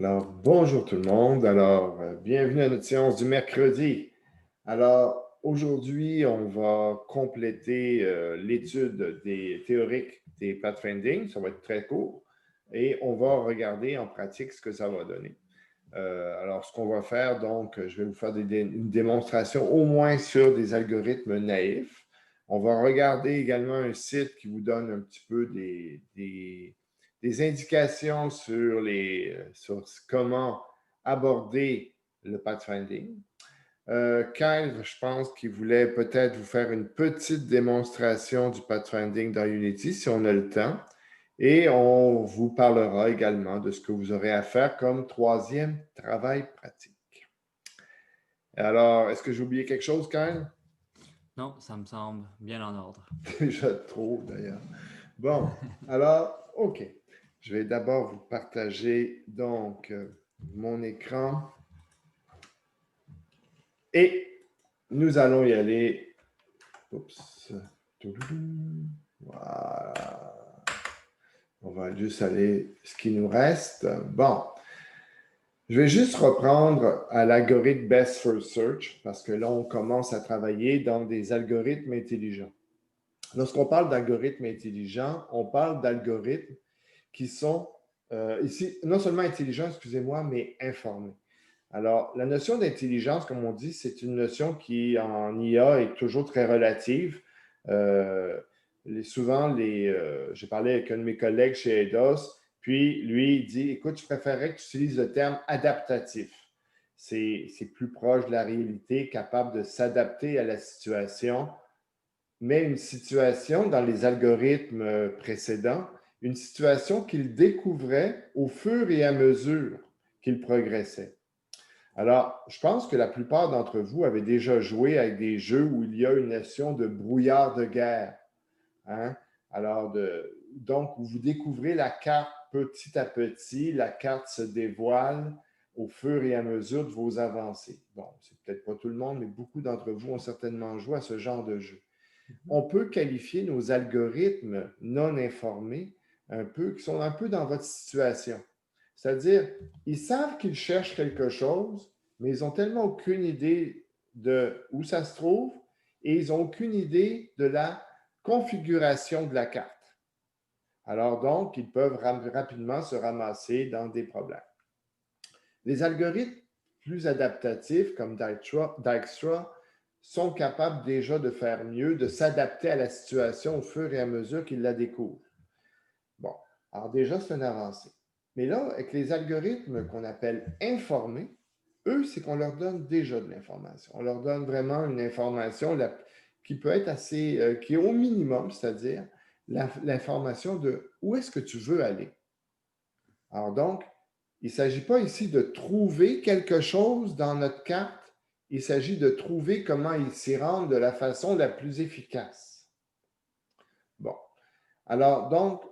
Alors, bonjour tout le monde. Alors, bienvenue à notre séance du mercredi. Alors, aujourd'hui, on va compléter l'étude des théoriques des pathfinding. Ça va être très court. Et on va regarder en pratique ce que ça va donner. Alors, ce qu'on va faire, donc, je vais vous faire une démonstration au moins sur des algorithmes naïfs. On va regarder également un site qui vous donne un petit peu des indications sur comment aborder le pathfinding. Kyle, je pense qu'il voulait peut-être vous faire une petite démonstration du pathfinding dans Unity, si on a le temps. Et on vous parlera également de ce que vous aurez à faire comme troisième travail pratique. Alors, est-ce que j'ai oublié quelque chose, Kyle? Non, ça me semble bien en ordre. Déjà trop, d'ailleurs. Bon, alors, OK. Je vais d'abord vous partager donc mon écran et nous allons y aller. Oups. Voilà. On va juste aller ce qui nous reste. Bon, je vais juste reprendre à l'algorithme Best First Search parce que là, on commence à travailler dans des algorithmes intelligents. Lorsqu'on parle d'algorithmes intelligents, on parle d'algorithmes qui sont ici non seulement intelligents, excusez-moi, mais informés. Alors, la notion d'intelligence, comme on dit, c'est une notion qui, en IA, est toujours très relative. Euh, j'ai parlé avec un de mes collègues chez Eidos, puis lui, il dit, écoute, je préférerais que tu utilises le terme adaptatif. C'est plus proche de la réalité, capable de s'adapter à la situation, mais une situation dans les algorithmes précédents, une situation qu'il découvrait au fur et à mesure qu'il progressait. Alors, je pense que la plupart d'entre vous avaient déjà joué avec des jeux où il y a une notion de brouillard de guerre. Hein? Alors, donc, vous découvrez la carte petit à petit, la carte se dévoile au fur et à mesure de vos avancées. Bon, c'est peut-être pas tout le monde, mais beaucoup d'entre vous ont certainement joué à ce genre de jeu. On peut qualifier nos algorithmes non informés qui sont un peu dans votre situation. C'est-à-dire, ils savent qu'ils cherchent quelque chose, mais ils n'ont tellement aucune idée de où ça se trouve et ils n'ont aucune idée de la configuration de la carte. Alors donc, ils peuvent rapidement se ramasser dans des problèmes. Les algorithmes plus adaptatifs comme Dijkstra sont capables déjà de faire mieux, de s'adapter à la situation au fur et à mesure qu'ils la découvrent. Bon, alors déjà, c'est une avancée. Mais là, avec les algorithmes qu'on appelle informés, eux, c'est qu'on leur donne déjà de l'information. On leur donne vraiment une information qui peut être qui est au minimum, c'est-à-dire l'information de où est-ce que tu veux aller. Alors donc, il ne s'agit pas ici de trouver quelque chose dans notre carte, il s'agit de trouver comment il s'y rendre de la façon la plus efficace. Bon, alors donc,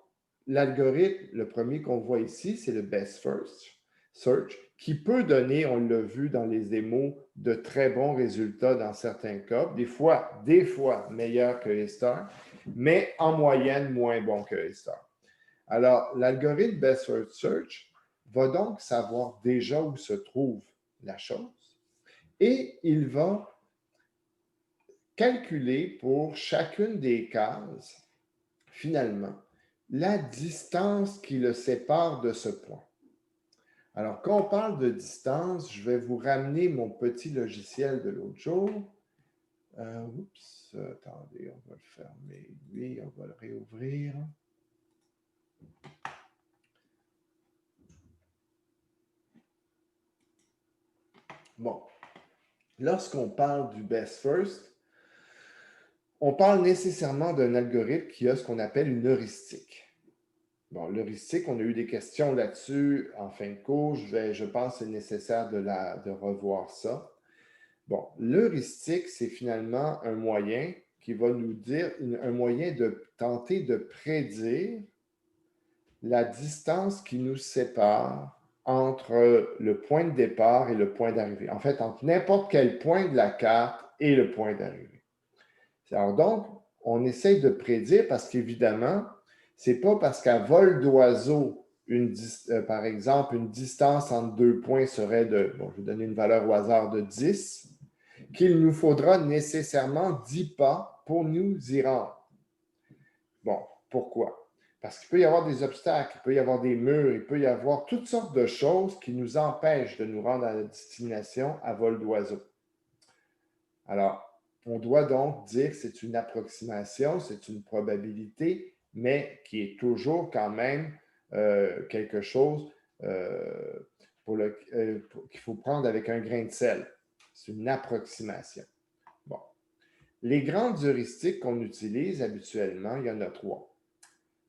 l'algorithme, le premier qu'on voit ici, c'est le Best First Search, qui peut donner, on l'a vu dans les démos, de très bons résultats dans certains cas, des fois meilleurs que A-Star, mais en moyenne moins bons que A-Star. Alors, l'algorithme Best First Search va donc savoir déjà où se trouve la chose et il va calculer pour chacune des cases, finalement, la distance qui le sépare de ce point. Alors, quand on parle de distance, je vais vous ramener mon petit logiciel de l'autre jour. Attendez, on va le fermer. Lui, on va le réouvrir. Bon, lorsqu'on parle du best first, on parle nécessairement d'un algorithme qui a ce qu'on appelle une heuristique. Bon, l'heuristique, on a eu des questions là-dessus en fin de cours. Je pense que c'est nécessaire de revoir ça. Bon, l'heuristique, c'est finalement un moyen qui va nous dire, un moyen de tenter de prédire la distance qui nous sépare entre le point de départ et le point d'arrivée. En fait, entre n'importe quel point de la carte et le point d'arrivée. Alors donc, on essaye de prédire parce qu'évidemment, c'est pas parce qu'à vol d'oiseau, par exemple, une distance entre 2 points serait de, bon, je vais donner une valeur au hasard de 10, qu'il nous faudra nécessairement 10 pas pour nous y rendre. Bon, pourquoi? Parce qu'il peut y avoir des obstacles, il peut y avoir des murs, il peut y avoir toutes sortes de choses qui nous empêchent de nous rendre à la destination à vol d'oiseau. Alors, on doit donc dire que c'est une approximation, c'est une probabilité, mais qui est toujours quand même quelque chose qu'il faut prendre avec un grain de sel. C'est une approximation. Bon. Les grandes heuristiques qu'on utilise habituellement, il y en a 3.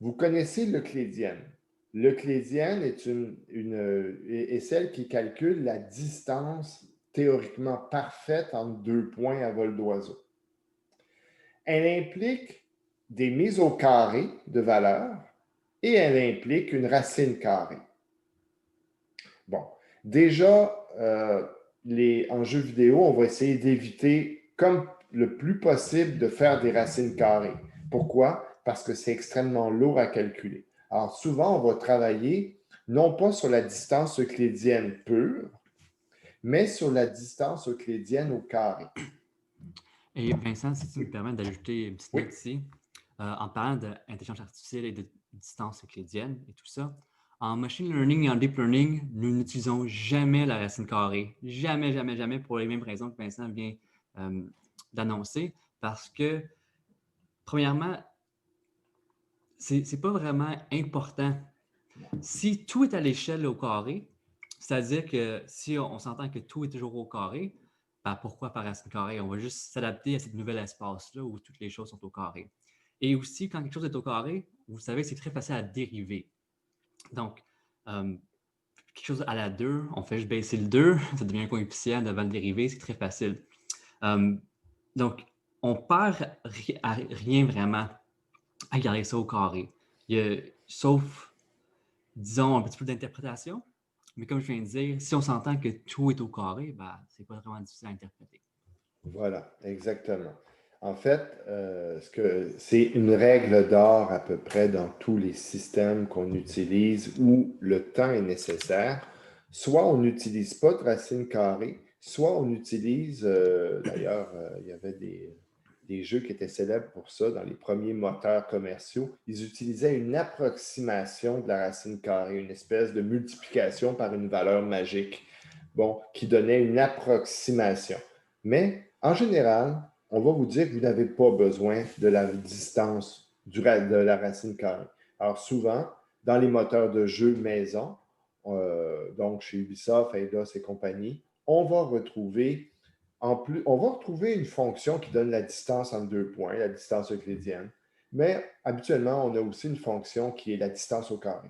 Vous connaissez l'euclidienne. L'euclidienne est celle qui calcule la distance théoriquement parfaite entre 2 points à vol d'oiseau. Elle implique des mises au carré de valeurs et elle implique une racine carrée. Bon, déjà, en jeu vidéo, on va essayer d'éviter comme le plus possible de faire des racines carrées. Pourquoi? Parce que c'est extrêmement lourd à calculer. Alors, souvent, on va travailler non pas sur la distance euclidienne pure, mais sur la distance euclidienne au carré. Et Vincent, si tu me permets d'ajouter une petite note ici, en parlant d'intelligence artificielle et de distance euclidienne et tout ça, en machine learning et en deep learning, nous n'utilisons jamais la racine carrée. Jamais, jamais, jamais, pour les mêmes raisons que Vincent vient d'annoncer, parce que, premièrement, c'est pas vraiment important. Si tout est à l'échelle au carré, c'est-à-dire que si on s'entend que tout est toujours au carré, ben pourquoi par racine carrée? On va juste s'adapter à ce nouvel espace-là où toutes les choses sont au carré. Et aussi, quand quelque chose est au carré, vous savez que c'est très facile à dériver. Donc, quelque chose à la 2, on fait juste baisser le 2, ça devient un coefficient devant le dérivé, c'est très facile. Donc, on perd rien vraiment à garder ça au carré. Sauf, disons, un petit peu d'interprétation. Mais comme je viens de dire, si on s'entend que tout est au carré, ben, c'est pas vraiment difficile à interpréter. Voilà, exactement. En fait, c'est une règle d'or à peu près dans tous les systèmes qu'on utilise où le temps est nécessaire. Soit on n'utilise pas de racine carrée, soit on utilise, d'ailleurs, il y avait des jeux qui étaient célèbres pour ça dans les premiers moteurs commerciaux. Ils utilisaient une approximation de la racine carrée, une espèce de multiplication par une valeur magique, bon, qui donnait une approximation. Mais en général, on va vous dire que vous n'avez pas besoin de la distance de la racine carrée. Alors souvent, dans les moteurs de jeux maison, donc chez Ubisoft, Eidos et compagnie, on va retrouver une fonction qui donne la distance entre 2 points, la distance euclidienne, mais habituellement, on a aussi une fonction qui est la distance au carré.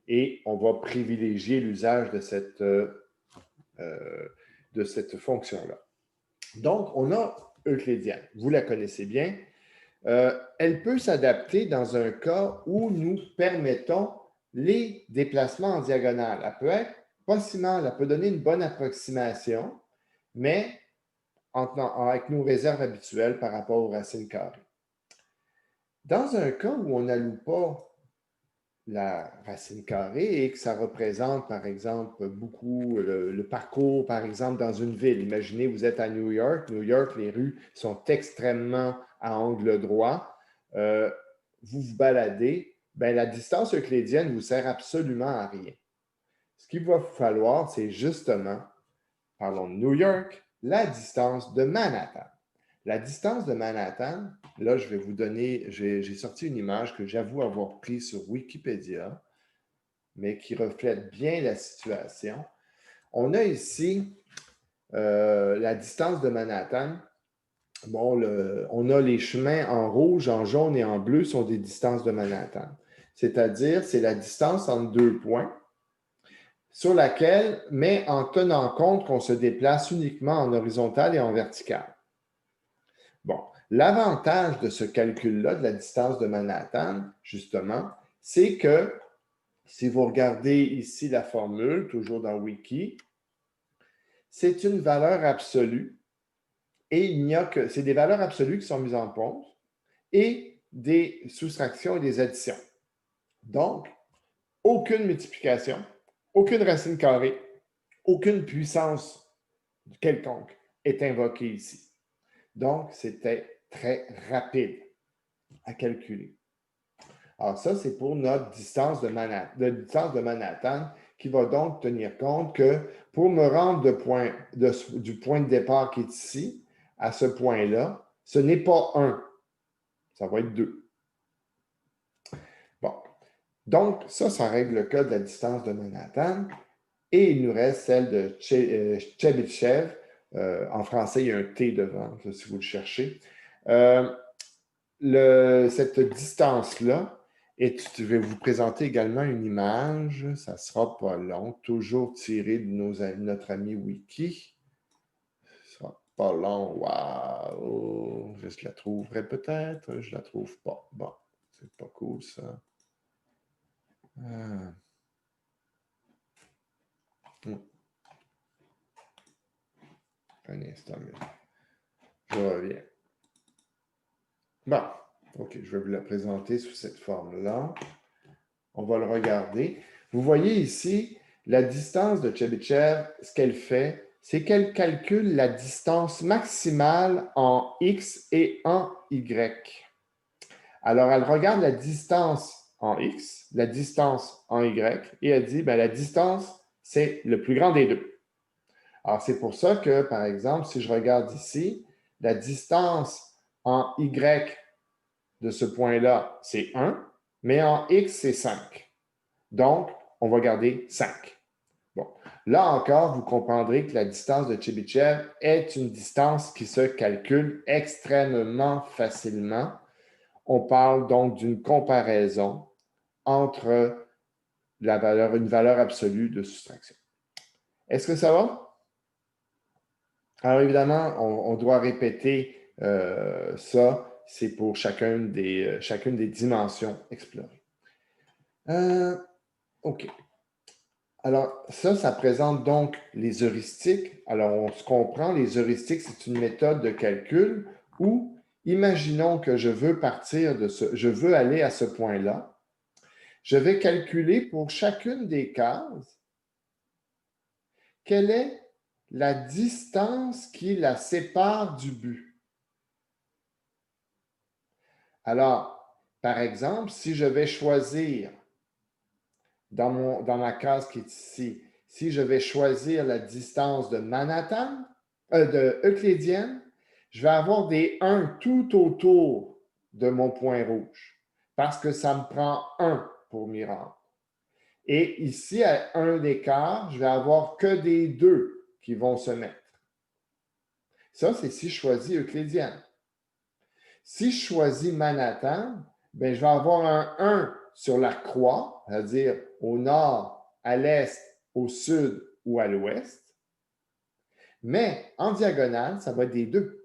Et on va privilégier l'usage de cette fonction-là. Donc, on a euclidienne. Vous la connaissez bien. Elle peut s'adapter dans un cas où nous permettons les déplacements en diagonale. Elle peut être pas si mal, elle peut donner une bonne approximation, mais avec nos réserves habituelles par rapport aux racines carrées. Dans un cas où on n'alloue pas la racine carrée et que ça représente, par exemple, beaucoup le parcours, par exemple, dans une ville. Imaginez, vous êtes à New York. New York, les rues sont extrêmement à angle droit. Vous vous baladez. Bien, la distance euclidienne ne vous sert absolument à rien. Ce qu'il va vous falloir, c'est justement, parlons de New York, la distance de Manhattan. La distance de Manhattan, là, je vais vous donner, j'ai sorti une image que j'avoue avoir prise sur Wikipédia, mais qui reflète bien la situation. On a ici la distance de Manhattan. Bon, on a les chemins en rouge, en jaune et en bleu sont des distances de Manhattan. C'est-à-dire, c'est la distance entre 2 points sur laquelle, mais en tenant compte qu'on se déplace uniquement en horizontal et en vertical. Bon, l'avantage de ce calcul-là, de la distance de Manhattan, justement, c'est que si vous regardez ici la formule, toujours dans Wiki, c'est une valeur absolue et il n'y a que, c'est des valeurs absolues qui sont mises en pause et des soustractions et des additions. Donc, aucune multiplication, aucune racine carrée, aucune puissance quelconque est invoquée ici. Donc, c'était très rapide à calculer. Alors ça, c'est pour notre distance de Manhattan qui va donc tenir compte que pour me rendre du point de départ qui est ici à ce point-là, ce n'est pas 1, ça va être 2. Bon, donc ça règle le cas de la distance de Manhattan. Et il nous reste celle de Chebyshev. En français, il y a un T devant, si vous le cherchez. Cette distance-là, et je vais vous présenter également une image, ça ne sera pas long, toujours tiré de notre ami Wiki. Ce ne sera pas long, waouh! Je la trouverai peut-être, je ne la trouve pas. Bon, c'est pas cool ça. Un instant, je reviens. Bon, OK, je vais vous la présenter sous cette forme-là. On va le regarder. Vous voyez ici, la distance de Chebyshev, ce qu'elle fait, c'est qu'elle calcule la distance maximale en X et en Y. Alors, elle regarde la distance en X, la distance en Y, et elle dit, bien, la distance, c'est le plus grand des deux. Alors, c'est pour ça que, par exemple, si je regarde ici, la distance en Y de ce point-là, c'est 1, mais en X, c'est 5. Donc, on va garder 5. Bon, là encore, vous comprendrez que la distance de Chebyshev est une distance qui se calcule extrêmement facilement. On parle donc d'une comparaison entre une valeur absolue de soustraction. Est-ce que ça va? Alors évidemment, on doit répéter ça. C'est pour chacune des dimensions explorées. OK. Alors, ça présente donc les heuristiques. Alors, on se comprend, les heuristiques, c'est une méthode de calcul où, imaginons que je veux je veux aller à ce point-là. Je vais calculer pour chacune des cases quelle est la distance qui la sépare du but. Alors, par exemple, si je vais choisir dans ma case qui est ici, si je vais choisir la distance de Manhattan, de euclidienne, je vais avoir des 1 tout autour de mon point rouge parce que ça me prend 1 pour m'y rendre. Et ici, à 1 d'écart, je vais avoir que des 2 qui vont se mettre. Ça, c'est si je choisis euclidienne. Si je choisis Manhattan, bien, je vais avoir un 1 sur la croix, c'est-à-dire au nord, à l'est, au sud ou à l'ouest. Mais en diagonale, ça va être des 2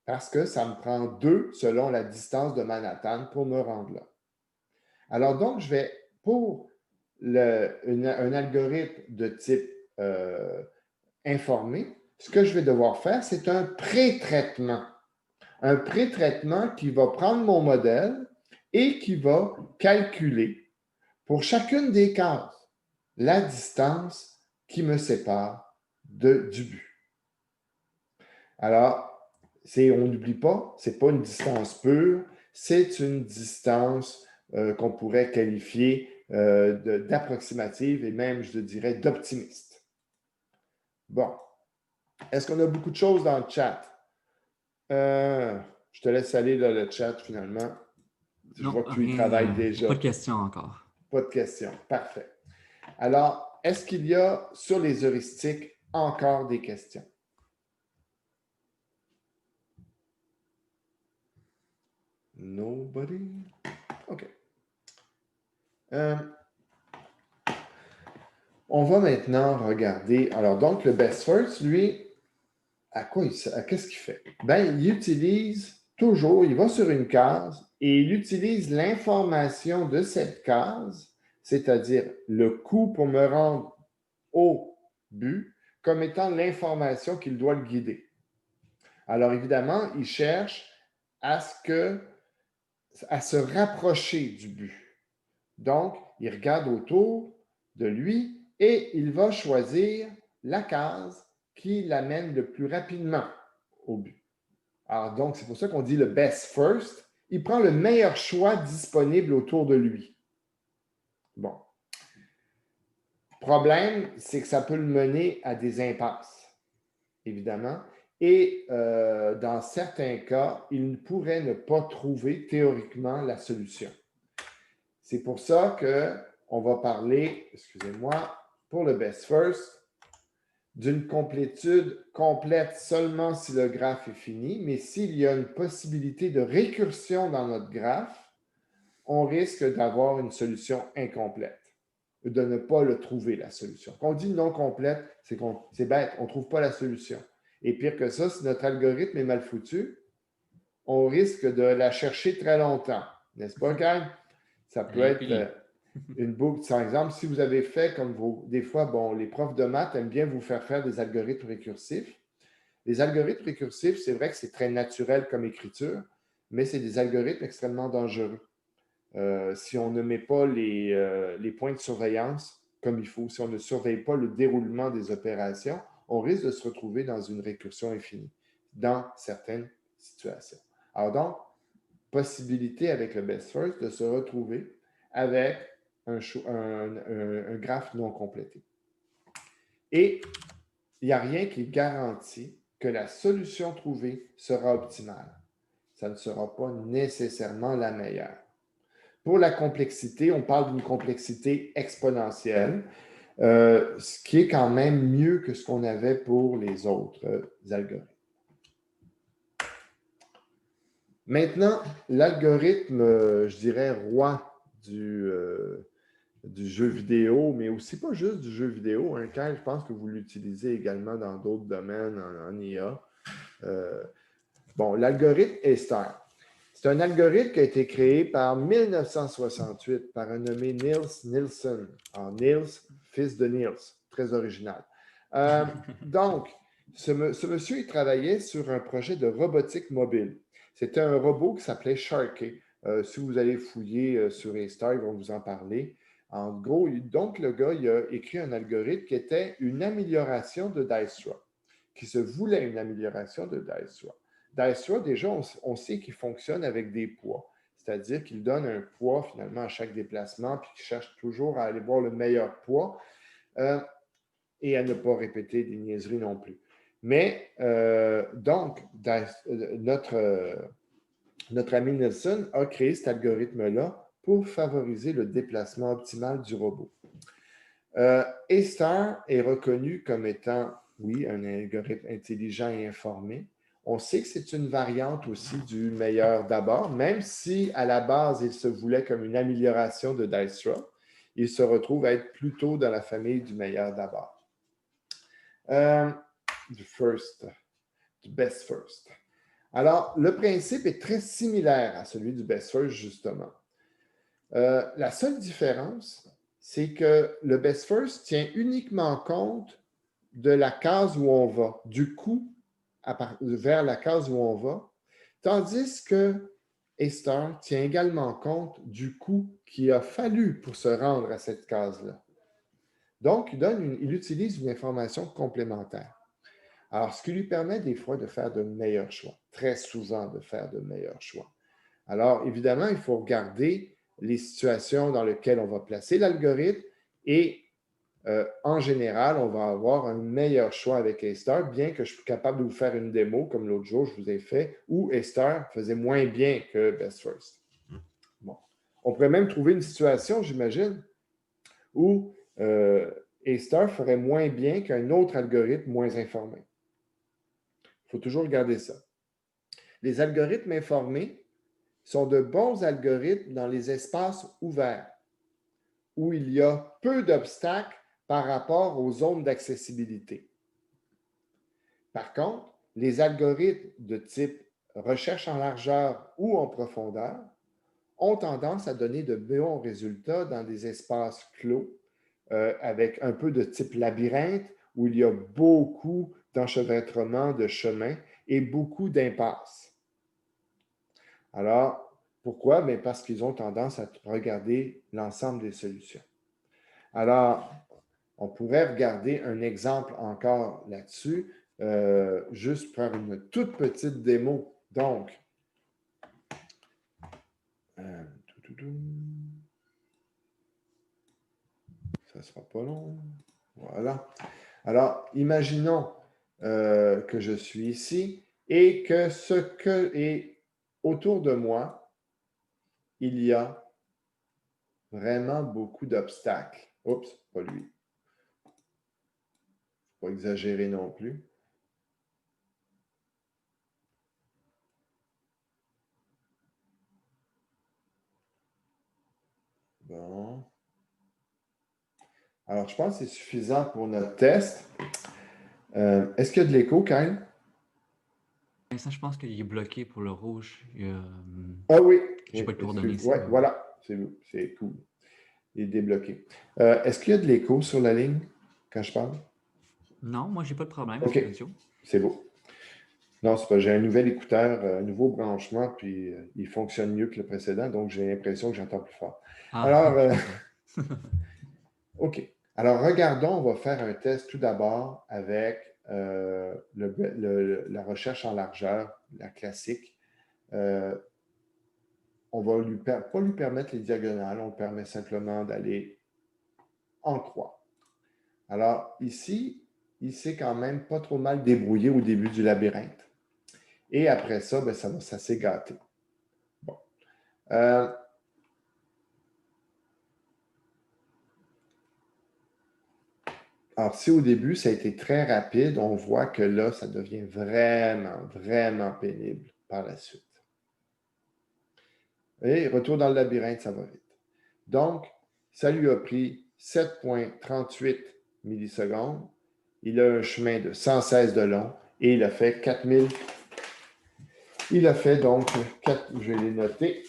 parce que ça me prend 2 selon la distance de Manhattan pour me rendre là. Alors donc, je vais, pour un algorithme de type informé, ce que je vais devoir faire, c'est un pré-traitement. Un pré-traitement qui va prendre mon modèle et qui va calculer pour chacune des cases la distance qui me sépare du but. Alors, on n'oublie pas, ce n'est pas une distance pure, c'est une distance qu'on pourrait qualifier d'approximative et même, je dirais, d'optimiste. Bon. Est-ce qu'on a beaucoup de choses dans le chat? Je te laisse aller dans le chat finalement. Je vois que tu y travailles déjà. Pas de questions encore. Pas de questions. Parfait. Alors, est-ce qu'il y a sur les heuristiques encore des questions? Nobody? OK. On va maintenant regarder. Alors, donc, le best first, lui, qu'est-ce qu'il fait? Ben, il utilise toujours, il va sur une case et il utilise l'information de cette case, c'est-à-dire le coût pour me rendre au but, comme étant l'information qu'il doit le guider. Alors, évidemment, il cherche à se rapprocher du but. Donc, il regarde autour de lui et il va choisir la case qui l'amène le plus rapidement au but. Alors donc, c'est pour ça qu'on dit le best first. Il prend le meilleur choix disponible autour de lui. Bon. Problème, c'est que ça peut le mener à des impasses, évidemment. Et dans certains cas, il pourrait ne pas trouver théoriquement la solution. C'est pour ça qu'on va parler, excusez-moi, pour le best first, d'une complétude complète seulement si le graphe est fini, mais s'il y a une possibilité de récursion dans notre graphe, on risque d'avoir une solution incomplète, de ne pas le trouver, la solution. Quand on dit non complète, c'est bête, on ne trouve pas la solution. Et pire que ça, si notre algorithme est mal foutu, on risque de la chercher très longtemps. N'est-ce pas, Kyle? Ça peut être une boucle. Par exemple, si vous avez fait comme des fois, bon, les profs de maths aiment bien vous faire des algorithmes récursifs. Les algorithmes récursifs, c'est vrai que c'est très naturel comme écriture, mais c'est des algorithmes extrêmement dangereux. Si on ne met pas les points de surveillance comme il faut, si on ne surveille pas le déroulement des opérations, on risque de se retrouver dans une récursion infinie dans certaines situations. Alors donc, possibilité avec le best first de se retrouver avec un graphe non complété. Et il n'y a rien qui garantit que la solution trouvée sera optimale. Ça ne sera pas nécessairement la meilleure. Pour la complexité, on parle d'une complexité exponentielle, ce qui est quand même mieux que ce qu'on avait pour les autres algorithmes. Maintenant, l'algorithme, je dirais, roi du jeu vidéo, mais aussi pas juste du jeu vidéo. Hein, Kyle, je pense que vous l'utilisez également dans d'autres domaines en IA. Bon, l'algorithme A-star. C'est un algorithme qui a été créé par 1968 par un nommé Niels Nielsen. Alors, Niels, fils de Niels. Très original. Donc, ce monsieur, il travaillait sur un projet de robotique mobile. C'était un robot qui s'appelait Sharky. Si vous allez fouiller sur A-star, ils vont vous en parler. En gros, donc, le gars, il a écrit un algorithme qui était une amélioration de Dijkstra, qui se voulait une amélioration de Dijkstra. Dijkstra, déjà, on sait qu'il fonctionne avec des poids, c'est-à-dire qu'il donne un poids finalement à chaque déplacement, puis qu'il cherche toujours à aller voir le meilleur poids et à ne pas répéter des niaiseries non plus. Mais donc, notre ami Nielsen a créé cet algorithme-là pour favoriser le déplacement optimal du robot. A-star est reconnu comme étant, oui, un algorithme intelligent et informé. On sait que c'est une variante aussi du meilleur d'abord, même si à la base, il se voulait comme une amélioration de Dijkstra, il se retrouve à être plutôt dans la famille du meilleur d'abord. Du best first. Alors, le principe est très similaire à celui du best first, justement. La seule différence, c'est que le best first tient uniquement compte de la case où on va, du coût vers la case où on va, tandis que A-star tient également compte du coût qu'il a fallu pour se rendre à cette case-là. Donc, il utilise une information complémentaire. Alors, ce qui lui permet des fois de faire de meilleurs choix, très souvent de faire de meilleurs choix. Alors, évidemment, il faut regarder les situations dans lesquelles on va placer l'algorithme et en général, on va avoir un meilleur choix avec A-star, bien que je suis capable de vous faire une démo, comme l'autre jour, je vous ai fait, où A-star faisait moins bien que best first. Bon. On pourrait même trouver une situation, j'imagine, où A-star ferait moins bien qu'un autre algorithme moins informé. Il faut toujours regarder ça. Les algorithmes informés sont de bons algorithmes dans les espaces ouverts, où il y a peu d'obstacles par rapport aux zones d'accessibilité. Par contre, les algorithmes de type recherche en largeur ou en profondeur ont tendance à donner de bons résultats dans des espaces clos, avec un peu de type labyrinthe, où il y a beaucoup d'enchevêtrements de chemins et beaucoup d'impasses. Alors, Pourquoi? Bien, parce qu'ils ont tendance à regarder l'ensemble des solutions. Alors, on pourrait regarder un exemple encore là-dessus, juste faire une toute petite démo. Donc, ça ne sera pas long. Voilà. Alors, imaginons que je suis ici et que ce que est autour de moi, il y a vraiment beaucoup d'obstacles. Oups, pas lui. Pas exagérer non plus. Bon. Alors, je pense que c'est suffisant pour notre test. Est-ce qu'il y a de l'écho, Kyle? Ça, je pense qu'il est bloqué pour le rouge. Ah oui. Je n'ai pas le coordonnées ici. Oui, voilà. C'est cool. Il est débloqué. Est-ce qu'il y a de l'écho sur la ligne quand je parle? Non, moi, j'ai pas de problème OK. sur l'audio. C'est beau. Non, c'est pas. J'ai un nouvel écouteur, un nouveau branchement, puis il fonctionne mieux que le précédent, donc j'ai l'impression que j'entends plus fort. Alors, Je comprends. OK. Alors, regardons, on va faire un test tout d'abord avec la recherche en largeur, la classique. On va pas lui permettre les diagonales, on permet simplement d'aller en croix. Alors, ici, il s'est quand même pas trop mal débrouillé au début du labyrinthe. Et après ça, ben, ça s'est gâté. Bon. Alors, si au début, ça a été très rapide, on voit que là, ça devient vraiment, vraiment pénible par la suite. Et retour dans le labyrinthe, ça va vite. Donc, ça lui a pris 7,38 millisecondes. Il a un chemin de 116 de long et il a fait 4000. Il a fait donc, je vais les noter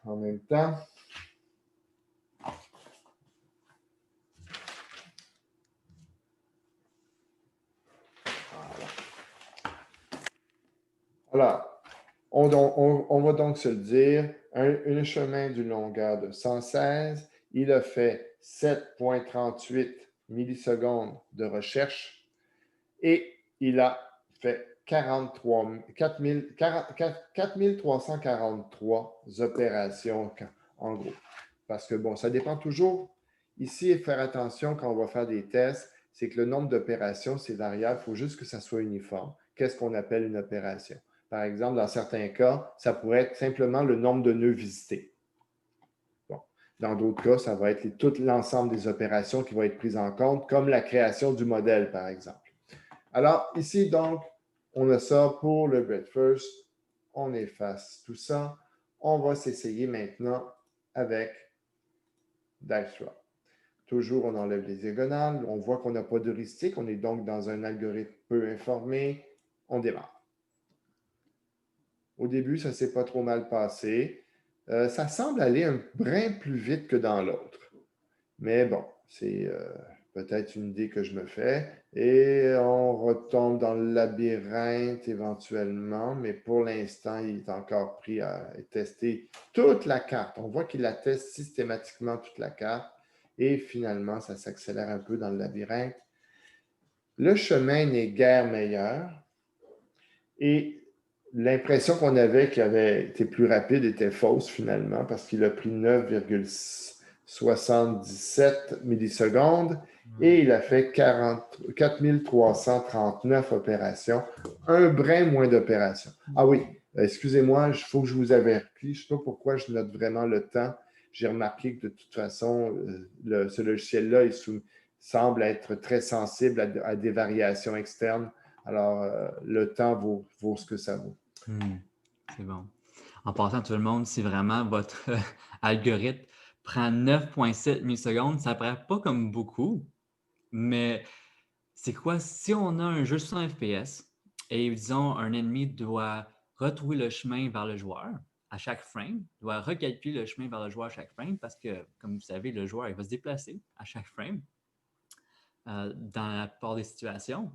en même temps. Alors, on va donc se le dire, un chemin d'une longueur de 116, il a fait 7,38 millisecondes de recherche et il a fait 4343 opérations en gros. Parce que bon, ça dépend toujours. Ici, il faut faire attention quand on va faire des tests, c'est que le nombre d'opérations, c'est variable. Il faut juste que ça soit uniforme. Qu'est-ce qu'on appelle une opération? Par exemple, dans certains cas, ça pourrait être simplement le nombre de nœuds visités. Bon. Dans d'autres cas, ça va être tout l'ensemble des opérations qui vont être prises en compte, comme la création du modèle, par exemple. Alors, ici, donc, on a ça pour le breadfirst. On efface tout ça. On va s'essayer maintenant avec Dijkstra. Toujours, on enlève les diagonales. On voit qu'on n'a pas d'heuristique. On est donc dans un algorithme peu informé. On démarre. Au début, ça ne s'est pas trop mal passé. Ça semble aller un brin plus vite que dans l'autre. Mais bon, c'est peut-être une idée que je me fais. Et on retombe dans le labyrinthe éventuellement, mais pour l'instant, il est encore pris à tester toute la carte. On voit qu'il la teste systématiquement toute la carte. Et finalement, ça s'accélère un peu dans le labyrinthe. Le chemin n'est guère meilleur. Et l'impression qu'on avait qu'il avait été plus rapide était fausse finalement parce qu'il a pris 9,77 millisecondes et il a fait 4339 opérations, un brin moins d'opérations. Ah oui, excusez-moi, il faut que je vous avertisse, je ne sais pas pourquoi je note vraiment le temps. J'ai remarqué que de toute façon, ce logiciel-là semble être très sensible à des variations externes. Alors, le temps vaut ce que ça vaut. C'est bon. En passant, tout le monde, si vraiment votre algorithme prend 9,7 millisecondes, ça ne paraît pas comme beaucoup, mais c'est quoi? Si on a un jeu 100 FPS et disons un ennemi doit retrouver le chemin vers le joueur à chaque frame, doit recalculer le chemin vers le joueur à chaque frame parce que, comme vous savez, le joueur il va se déplacer à chaque frame dans la plupart des situations,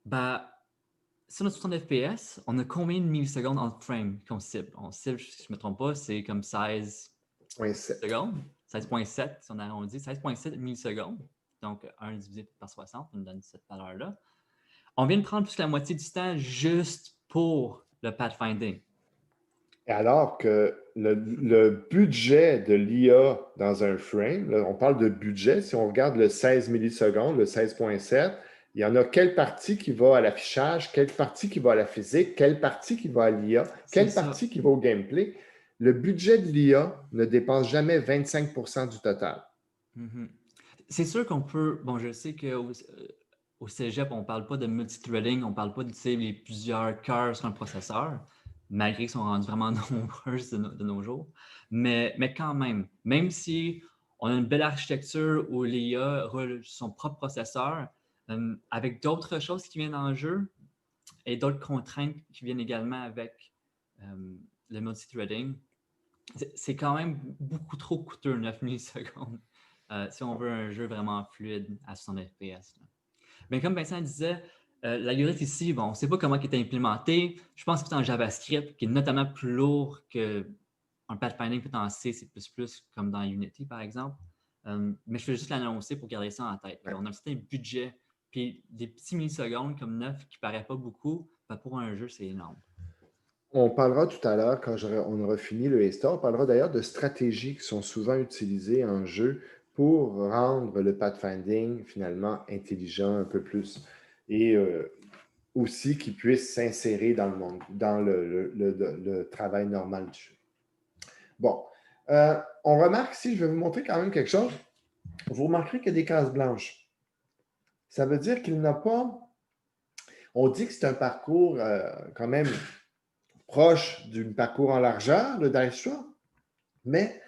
bah, sur notre 60 FPS, on a combien de millisecondes entre frame qu'on cible? On cible, si je ne me trompe pas, c'est comme 16 0.7. secondes. 16.7, si on arrondit, 16.7 millisecondes. Donc, 1 divisé par 60, on nous donne cette valeur-là. On vient de prendre plus que la moitié du temps juste pour le pathfinding. Alors que le budget de l'IA dans un frame, là, on parle de budget, si on regarde le 16 millisecondes, le 16.7, il y en a quelle partie qui va à l'affichage, quelle partie qui va à la physique, quelle partie qui va à l'IA, quelle partie qui va au gameplay. Le budget de l'IA ne dépasse jamais 25% du total. Mm-hmm. C'est sûr qu'on peut. Bon, je sais qu'au cégep, on ne parle pas de multithreading, on ne parle pas d'utiliser plusieurs cœurs sur un processeur, malgré qu'ils sont rendus vraiment nombreux de nos jours. Mais quand même si on a une belle architecture où l'IA roule son propre processeur, avec d'autres choses qui viennent en jeu et d'autres contraintes qui viennent également avec le multithreading, c'est quand même beaucoup trop coûteux, 9 millisecondes, si on veut un jeu vraiment fluide à 60 FPS. Là. Mais comme Vincent disait, l'algorithme ici, bon, on ne sait pas comment il est implémenté. Je pense que c'est en JavaScript, qui est notamment plus lourd qu'un pathfinding fait en C, C++, comme dans Unity, par exemple. Mais je fais juste l'annoncer pour garder ça en tête. Puis on a un certain budget, puis des petits millisecondes comme 9 qui ne paraît pas beaucoup, ben pour un jeu, c'est énorme. On parlera tout à l'heure, quand on aura fini le A-Star, on parlera d'ailleurs de stratégies qui sont souvent utilisées en jeu pour rendre le pathfinding finalement intelligent un peu plus et aussi qu'il puisse s'insérer dans le monde, dans le travail normal du jeu. Bon, on remarque ici, je vais vous montrer quand même quelque chose. Vous remarquerez qu'il y a des cases blanches. Ça veut dire qu'il n'a pas... On dit que c'est un parcours quand même proche du parcours en largeur, le Dijkstra, mais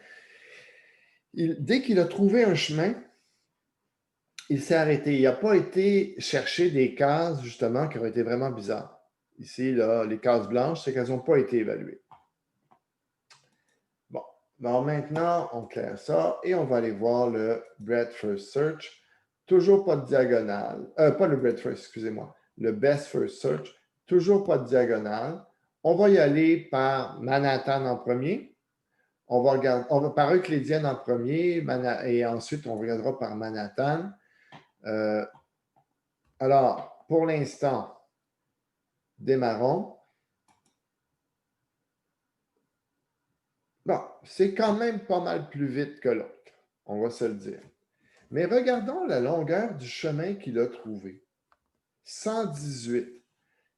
dès qu'il a trouvé un chemin, il s'est arrêté. Il n'a pas été chercher des cases, justement, qui ont été vraiment bizarres. Ici, là, les cases blanches, c'est qu'elles n'ont pas été évaluées. Bon. Alors maintenant, on claire ça et on va aller voir le Breadth First Search. Toujours pas de diagonale. Pas le Breadth First, excusez-moi. Le Best First Search. Toujours pas de diagonale. On va y aller par Manhattan en premier. On va par Euclidienne en premier et ensuite on regardera par Manhattan. Alors, pour l'instant, démarrons. Bon, c'est quand même pas mal plus vite que l'autre, on va se le dire. Mais regardons la longueur du chemin qu'il a trouvé. 118.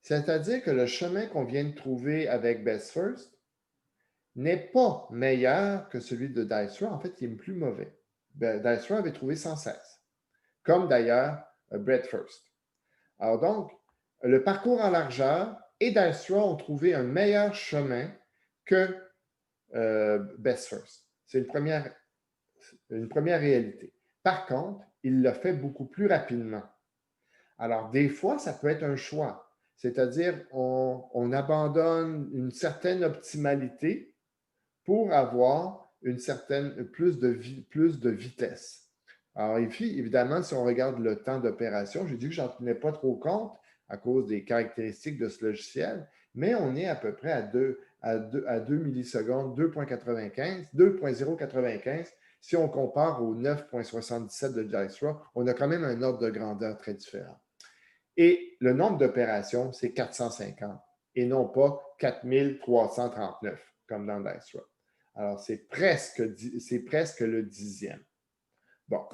C'est-à-dire que le chemin qu'on vient de trouver avec Best First n'est pas meilleur que celui de Dijkstra. En fait, il est plus mauvais. Dijkstra avait trouvé 116. Comme d'ailleurs Breadth First. Alors donc, le parcours en largeur et Dijkstra ont trouvé un meilleur chemin que Best First. C'est une première réalité. Par contre, il l'a fait beaucoup plus rapidement. Alors, des fois, ça peut être un choix. C'est-à-dire, on abandonne une certaine optimalité pour avoir plus de vitesse. Alors, évidemment, si on regarde le temps d'opération, j'ai dit que je n'en tenais pas trop compte à cause des caractéristiques de ce logiciel, mais on est à peu près à 2 millisecondes, 2.095. Si on compare au 9.77 de Dijkstra, on a quand même un ordre de grandeur très différent. Et le nombre d'opérations, c'est 450 et non pas 4339 comme dans Dijkstra. Alors, c'est presque le 10e. Bon.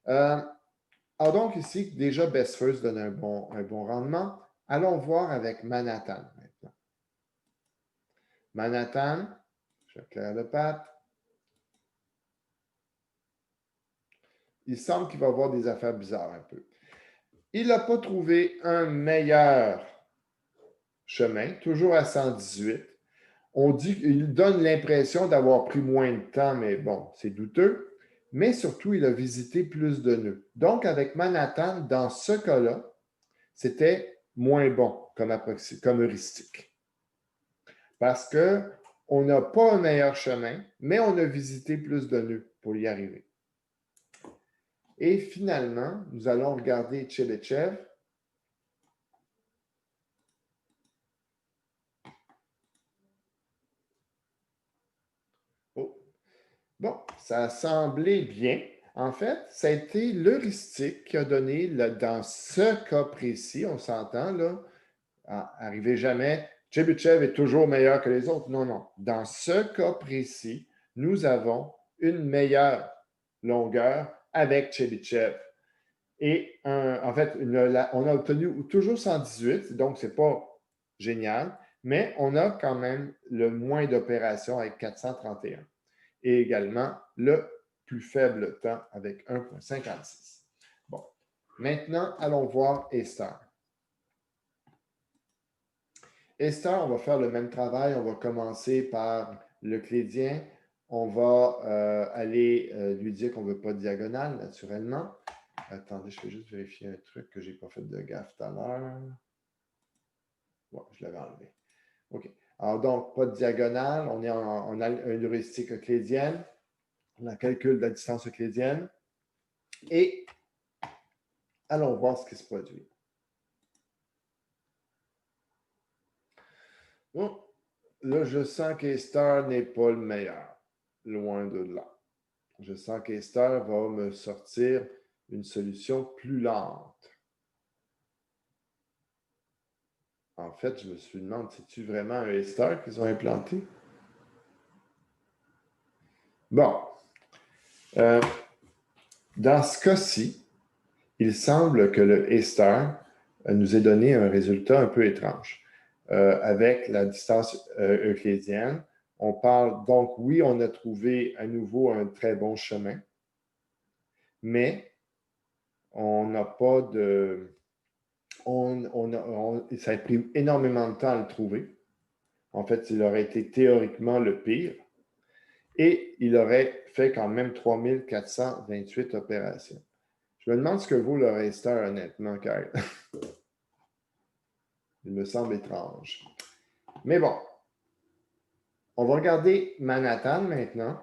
Alors donc, ici, déjà, Best First donne un bon rendement. Allons voir avec Manhattan maintenant. Manhattan, je claire le path. Il semble qu'il va y avoir des affaires bizarres un peu. Il n'a pas trouvé un meilleur chemin, toujours à 118. On dit qu'il donne l'impression d'avoir pris moins de temps, mais bon, c'est douteux. Mais surtout, il a visité plus de nœuds. Donc, avec Manhattan, dans ce cas-là, c'était moins bon comme heuristique. Parce qu'on n'a pas un meilleur chemin, mais on a visité plus de nœuds pour y arriver. Et finalement, nous allons regarder Tchéletchev. ça a semblé bien. En fait, ça a été l'heuristique qui a donné, dans ce cas précis, on s'entend, là, arrivez jamais, Chebyshev est toujours meilleur que les autres. Non, non. Dans ce cas précis, nous avons une meilleure longueur avec Chebyshev. Et en fait, on a obtenu toujours 118, donc ce n'est pas génial, mais on a quand même le moins d'opérations avec 431 et également le plus faible temps avec 1,56. Bon, maintenant, allons voir A-star. A-star, on va faire le même travail. On va commencer par l'euclédien. On va aller lui dire qu'on ne veut pas de diagonale, naturellement. Attendez, je vais juste vérifier un truc que je n'ai pas fait de gaffe tout à l'heure. Ouais, je l'avais enlevé. OK. Alors donc, pas de diagonale. On a une heuristique euclédienne. On a calcul de la distance euclédienne. Et allons voir ce qui se produit. Bon, là, je sens qu'A-star n'est pas le meilleur. Loin de là. Je sens qu'A-star va me sortir une solution plus lente. En fait, je me suis demandé, c'est-tu vraiment un A-star qu'ils ont implanté? Bon. Dans ce cas-ci, il semble que le A-star nous ait donné un résultat un peu étrange. Avec la distance euclédienne, on parle, donc oui, on a trouvé à nouveau un très bon chemin, mais on n'a pas de... ça a pris énormément de temps à le trouver. En fait, il aurait été théoriquement le pire. Et il aurait fait quand même 3428 opérations. Je me demande ce que vaut le A-star, honnêtement, Kyle. Il me semble étrange. Mais bon, on va regarder Manhattan maintenant.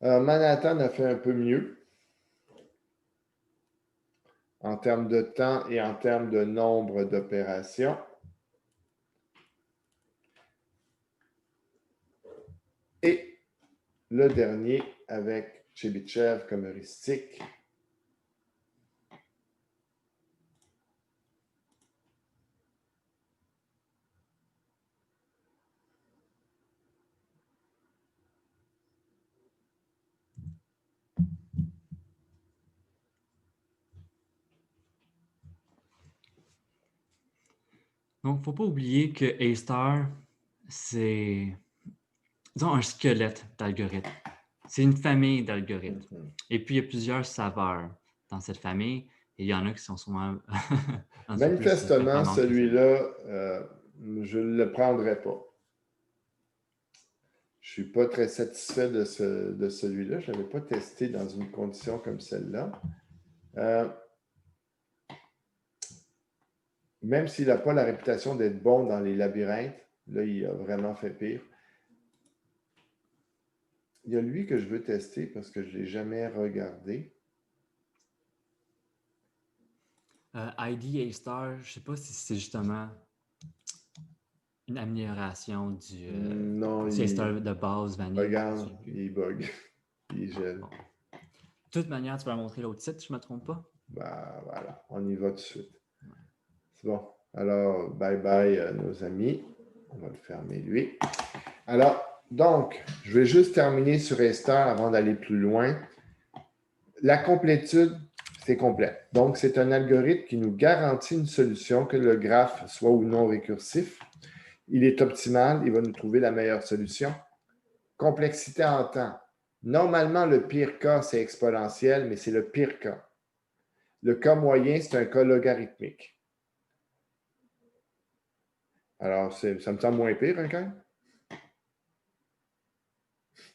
Manhattan a fait un peu mieux en termes de temps et en termes de nombre d'opérations. Et le dernier avec Chebyshev comme heuristique. Donc, il ne faut pas oublier que A-star, c'est, disons, un squelette d'algorithmes. C'est une famille d'algorithmes. Et puis, il y a plusieurs saveurs dans cette famille. Et il y en a qui sont souvent... Manifestement, celui-là, je ne le prendrai pas. Je ne suis pas très satisfait de celui-là. Je ne l'avais pas testé dans une condition comme celle-là. Même s'il n'a pas la réputation d'être bon dans les labyrinthes, là, il a vraiment fait pire. Il y a lui que je veux tester parce que je ne l'ai jamais regardé. ID A-star, je ne sais pas si c'est justement une amélioration du A-star de base vanille. Regarde, il bug. Il gèle. Bon. De toute manière, tu vas montrer l'autre site, je ne me trompe pas? Ben, voilà, on y va tout de suite. Ouais. C'est bon. Alors, bye-bye, nos amis. On va le fermer, lui. Alors, donc, je vais juste terminer sur A-star avant d'aller plus loin. La complétude, c'est complet. Donc, c'est un algorithme qui nous garantit une solution, que le graphe soit ou non récursif. Il est optimal, il va nous trouver la meilleure solution. Complexité en temps. Normalement, le pire cas, c'est exponentiel, mais c'est le pire cas. Le cas moyen, c'est un cas logarithmique. Alors, ça me semble moins pire, hein, quand même?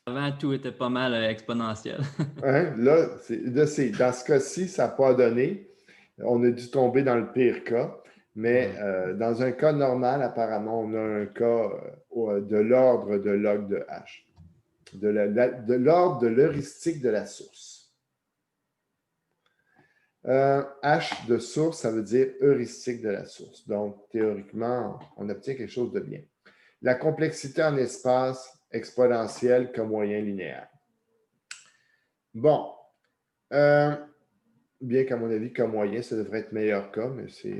Avant, tout était pas mal exponentiel. Hein? Là, dans ce cas-ci, ça n'a pas donné. On a dû tomber dans le pire cas. Mais dans un cas normal, apparemment, on a un cas de l'ordre de log de H, de l'ordre de l'heuristique de la source. H de source, ça veut dire heuristique de la source. Donc, théoriquement, on obtient quelque chose de bien. La complexité en espace exponentielle comme moyen linéaire. Bon. Bien qu'à mon avis, comme moyen, ça devrait être meilleur cas, mais c'est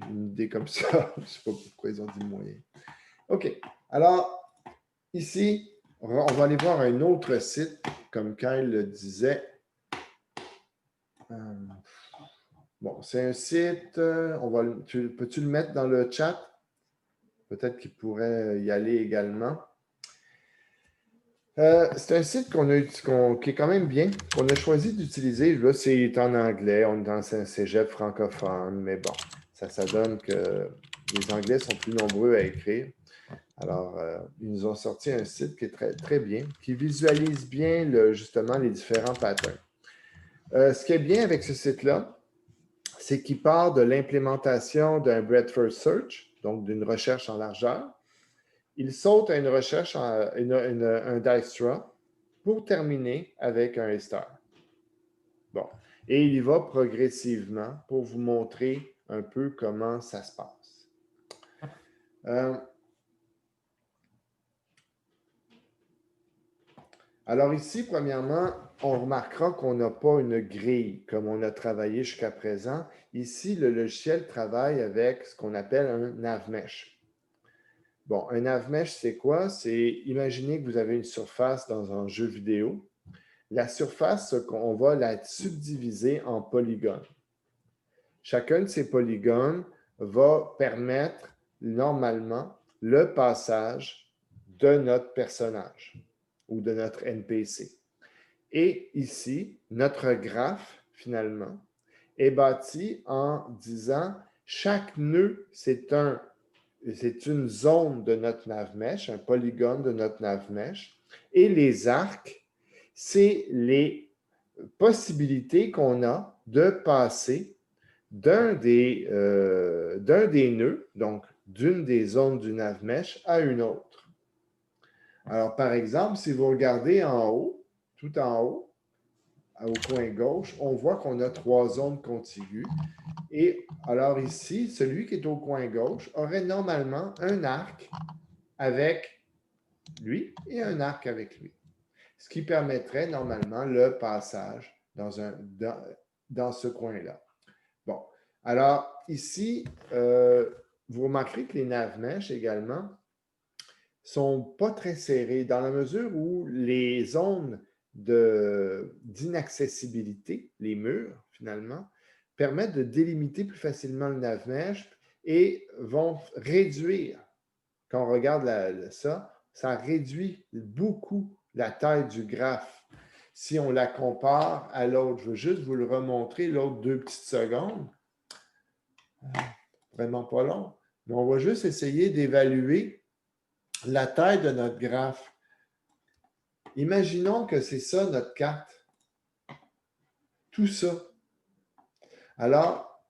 une idée comme ça. Je ne sais pas pourquoi ils ont dit moyen. OK. Alors, ici, on va aller voir un autre site, comme Kyle le disait. Bon, c'est un site, peux-tu le mettre dans le chat? Peut-être qu'il pourrait y aller également. C'est un site qui est quand même bien, qu'on a choisi d'utiliser. Là, c'est en anglais, on est dans un cégep francophone, mais bon, ça donne que les Anglais sont plus nombreux à écrire. Alors, ils nous ont sorti un site qui est très, très bien, qui visualise bien justement les différents patterns. Ce qui est bien avec ce site-là, c'est qu'il part de l'implémentation d'un breadth first search, donc d'une recherche en largeur. Il saute à une recherche, un Dijkstra, pour terminer avec un A-star. Bon. Et il y va progressivement pour vous montrer un peu comment ça se passe. Alors ici, premièrement, on remarquera qu'on n'a pas une grille comme on a travaillé jusqu'à présent. Ici, le logiciel travaille avec ce qu'on appelle un navmesh. Bon, un navmesh, c'est quoi? C'est, imaginez que vous avez une surface dans un jeu vidéo. La surface, on va la subdiviser en polygones. Chacun de ces polygones va permettre normalement le passage de notre personnage ou de notre NPC. Et ici, notre graphe, finalement, est bâti en disant chaque nœud, c'est une zone de notre navmesh, un polygone de notre navmesh, et les arcs, c'est les possibilités qu'on a de passer d'un des nœuds, donc d'une des zones du navmesh à une autre. Alors, par exemple, si vous regardez en haut, tout en haut, au coin gauche, on voit qu'on a 3 zones contiguës. Et alors ici, celui qui est au coin gauche aurait normalement un arc avec lui et un arc avec lui. Ce qui permettrait normalement le passage dans ce coin-là. Bon, alors ici, vous remarquerez que les navmesh également ne sont pas très serrés dans la mesure où les zones d'inaccessibilité, les murs finalement, permettent de délimiter plus facilement le navmesh et vont réduire, quand on regarde ça réduit beaucoup la taille du graphe. Si on la compare à l'autre, je veux juste vous le remontrer, l'autre 2 petites secondes. Vraiment pas long. Mais on va juste essayer d'évaluer la taille de notre graphe. Imaginons que c'est ça notre carte. Tout ça. Alors,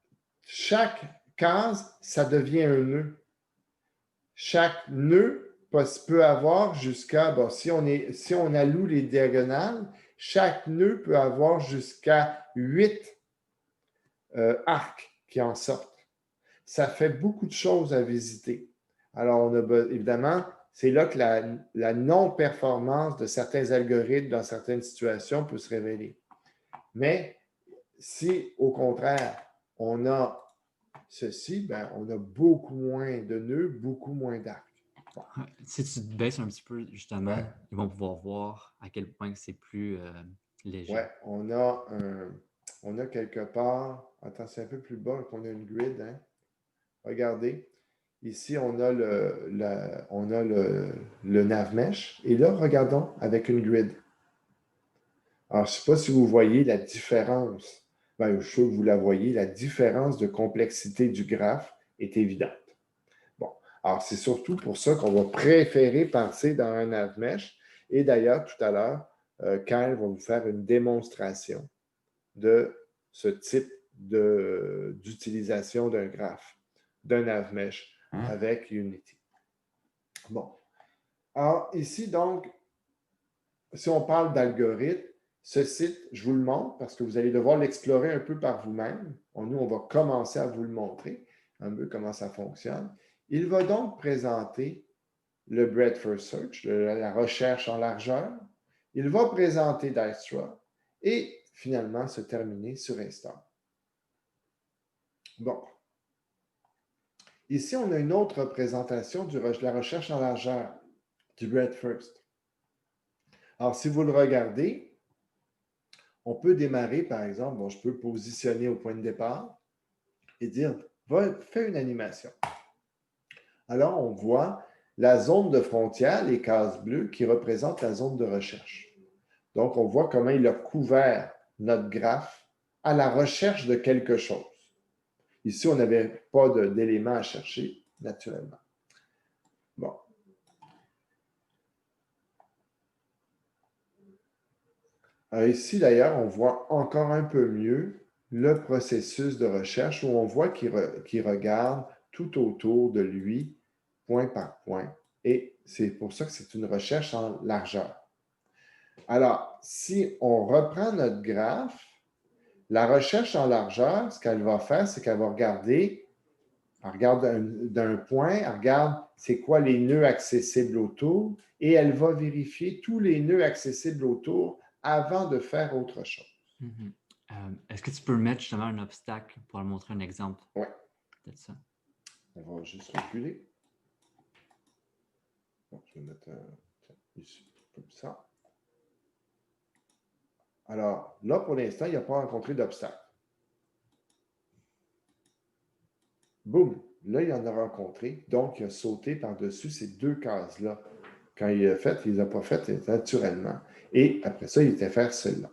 chaque case, ça devient un nœud. Chaque nœud peut avoir jusqu'à, bon, si on alloue les diagonales, chaque nœud peut avoir jusqu'à 8 arcs qui en sortent. Ça fait beaucoup de choses à visiter. Alors, évidemment, c'est là que la non-performance de certains algorithmes dans certaines situations peut se révéler. Mais si, au contraire, on a ceci, ben, on a beaucoup moins de nœuds, beaucoup moins d'arcs. Bon. Si tu te baisses un petit peu, justement, ils vont pouvoir voir à quel point c'est plus léger. Oui, on a quelque part, attends, c'est un peu plus bas qu'on a une grid. Hein? Regardez, ici, on a le navmesh. Et là, regardons avec une grid. Alors, je ne sais pas si vous voyez la différence. Ben, je suis sûr que vous la voyez. La différence de complexité du graphe est évidente. Bon, alors c'est surtout pour ça qu'on va préférer passer dans un navmesh. Et d'ailleurs, tout à l'heure, Kyle va vous faire une démonstration de ce type d'utilisation d'un graphe. d'un NavMesh avec Unity. Bon. Alors, ici, donc, si on parle d'algorithme, ce site, je vous le montre parce que vous allez devoir l'explorer un peu par vous-même. Nous, on va commencer à vous le montrer un peu comment ça fonctionne. Il va donc présenter le Breadth First Search, la recherche en largeur. Il va présenter Dijkstra et finalement se terminer sur Install. Bon. Ici, on a une autre représentation de la recherche en largeur du Breadth First. Alors, si vous le regardez, on peut démarrer, par exemple, je peux positionner au point de départ et dire, fais une animation. Alors, on voit la zone de frontière, les cases bleues, qui représentent la zone de recherche. Donc, on voit comment il a couvert notre graphe à la recherche de quelque chose. Ici, on n'avait pas d'éléments à chercher, naturellement. Bon. Alors ici, d'ailleurs, on voit encore un peu mieux le processus de recherche où on voit qu'il regarde tout autour de lui, point par point. Et c'est pour ça que c'est une recherche en largeur. Alors, si on reprend notre graphe, la recherche en largeur, ce qu'elle va faire, c'est qu'elle va regarder, elle regarde d'un point, elle regarde c'est quoi les nœuds accessibles autour et elle va vérifier tous les nœuds accessibles autour avant de faire autre chose. Est-ce que tu peux mettre justement un obstacle pour montrer un exemple? Oui. Peut-être ça. On va juste reculer. Bon, je vais mettre ici, comme ça. Alors, là, pour l'instant, il n'a pas rencontré d'obstacle. Boum! Là, il en a rencontré. Donc, il a sauté par-dessus ces deux cases-là. Quand il a fait, il ne les a pas faites naturellement. Et après ça, il était faire celle-là.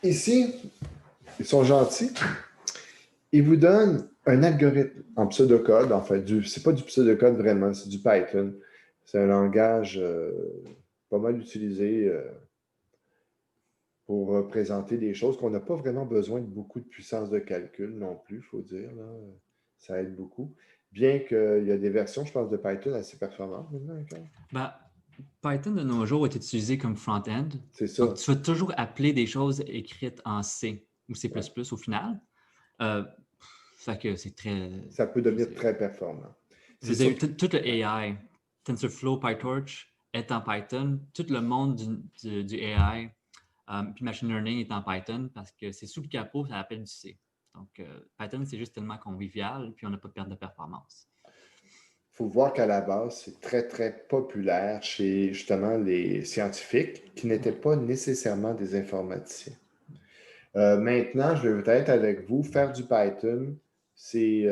Ici, ils sont gentils. Ils vous donnent un algorithme en pseudocode. En fait, ce n'est pas du pseudocode vraiment, c'est du Python. C'est un langage pas mal utilisé pour représenter des choses qu'on n'a pas vraiment besoin de beaucoup de puissance de calcul non plus, il faut dire. Là. Ça aide beaucoup. Bien qu'il y a des versions, je pense, de Python assez performantes maintenant. Python de nos jours est utilisé comme front-end. C'est ça. Donc, tu vas toujours appeler des choses écrites en C ou C++ au final. Ça que c'est très... Ça peut devenir très performant. Tout le AI, TensorFlow, PyTorch est en Python. Tout le monde du AI, puis Machine Learning est en Python parce que c'est sous le capot, ça appelle du C. Donc, Python, c'est juste tellement convivial, puis on n'a pas de perte de performance. Il faut voir qu'à la base, c'est très, très populaire chez justement les scientifiques qui n'étaient pas nécessairement des informaticiens. Maintenant, je vais peut-être avec vous, faire du Python, c'est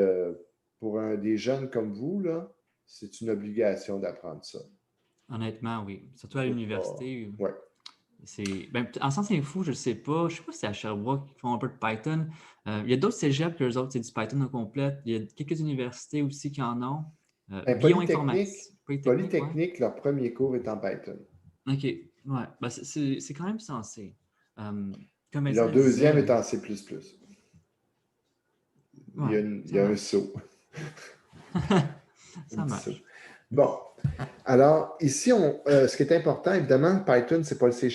pour des jeunes comme vous, là, c'est une obligation d'apprendre ça. Honnêtement, oui. Surtout à l'université. Oui. En Sciences Info, je ne sais pas. Je ne sais pas si c'est à Sherbrooke qui font un peu de Python. Il y a d'autres cégeps que les autres, c'est du Python au complet. Il y a quelques universités aussi qui en ont. Polytechnique, leur premier cours est en Python. OK. Ouais. C'est quand même censé. Leur deuxième est en C++. Ouais, il y a un saut. Ça marche. Bon. Alors, ici, ce qui est important, évidemment, Python, ce n'est pas le C#,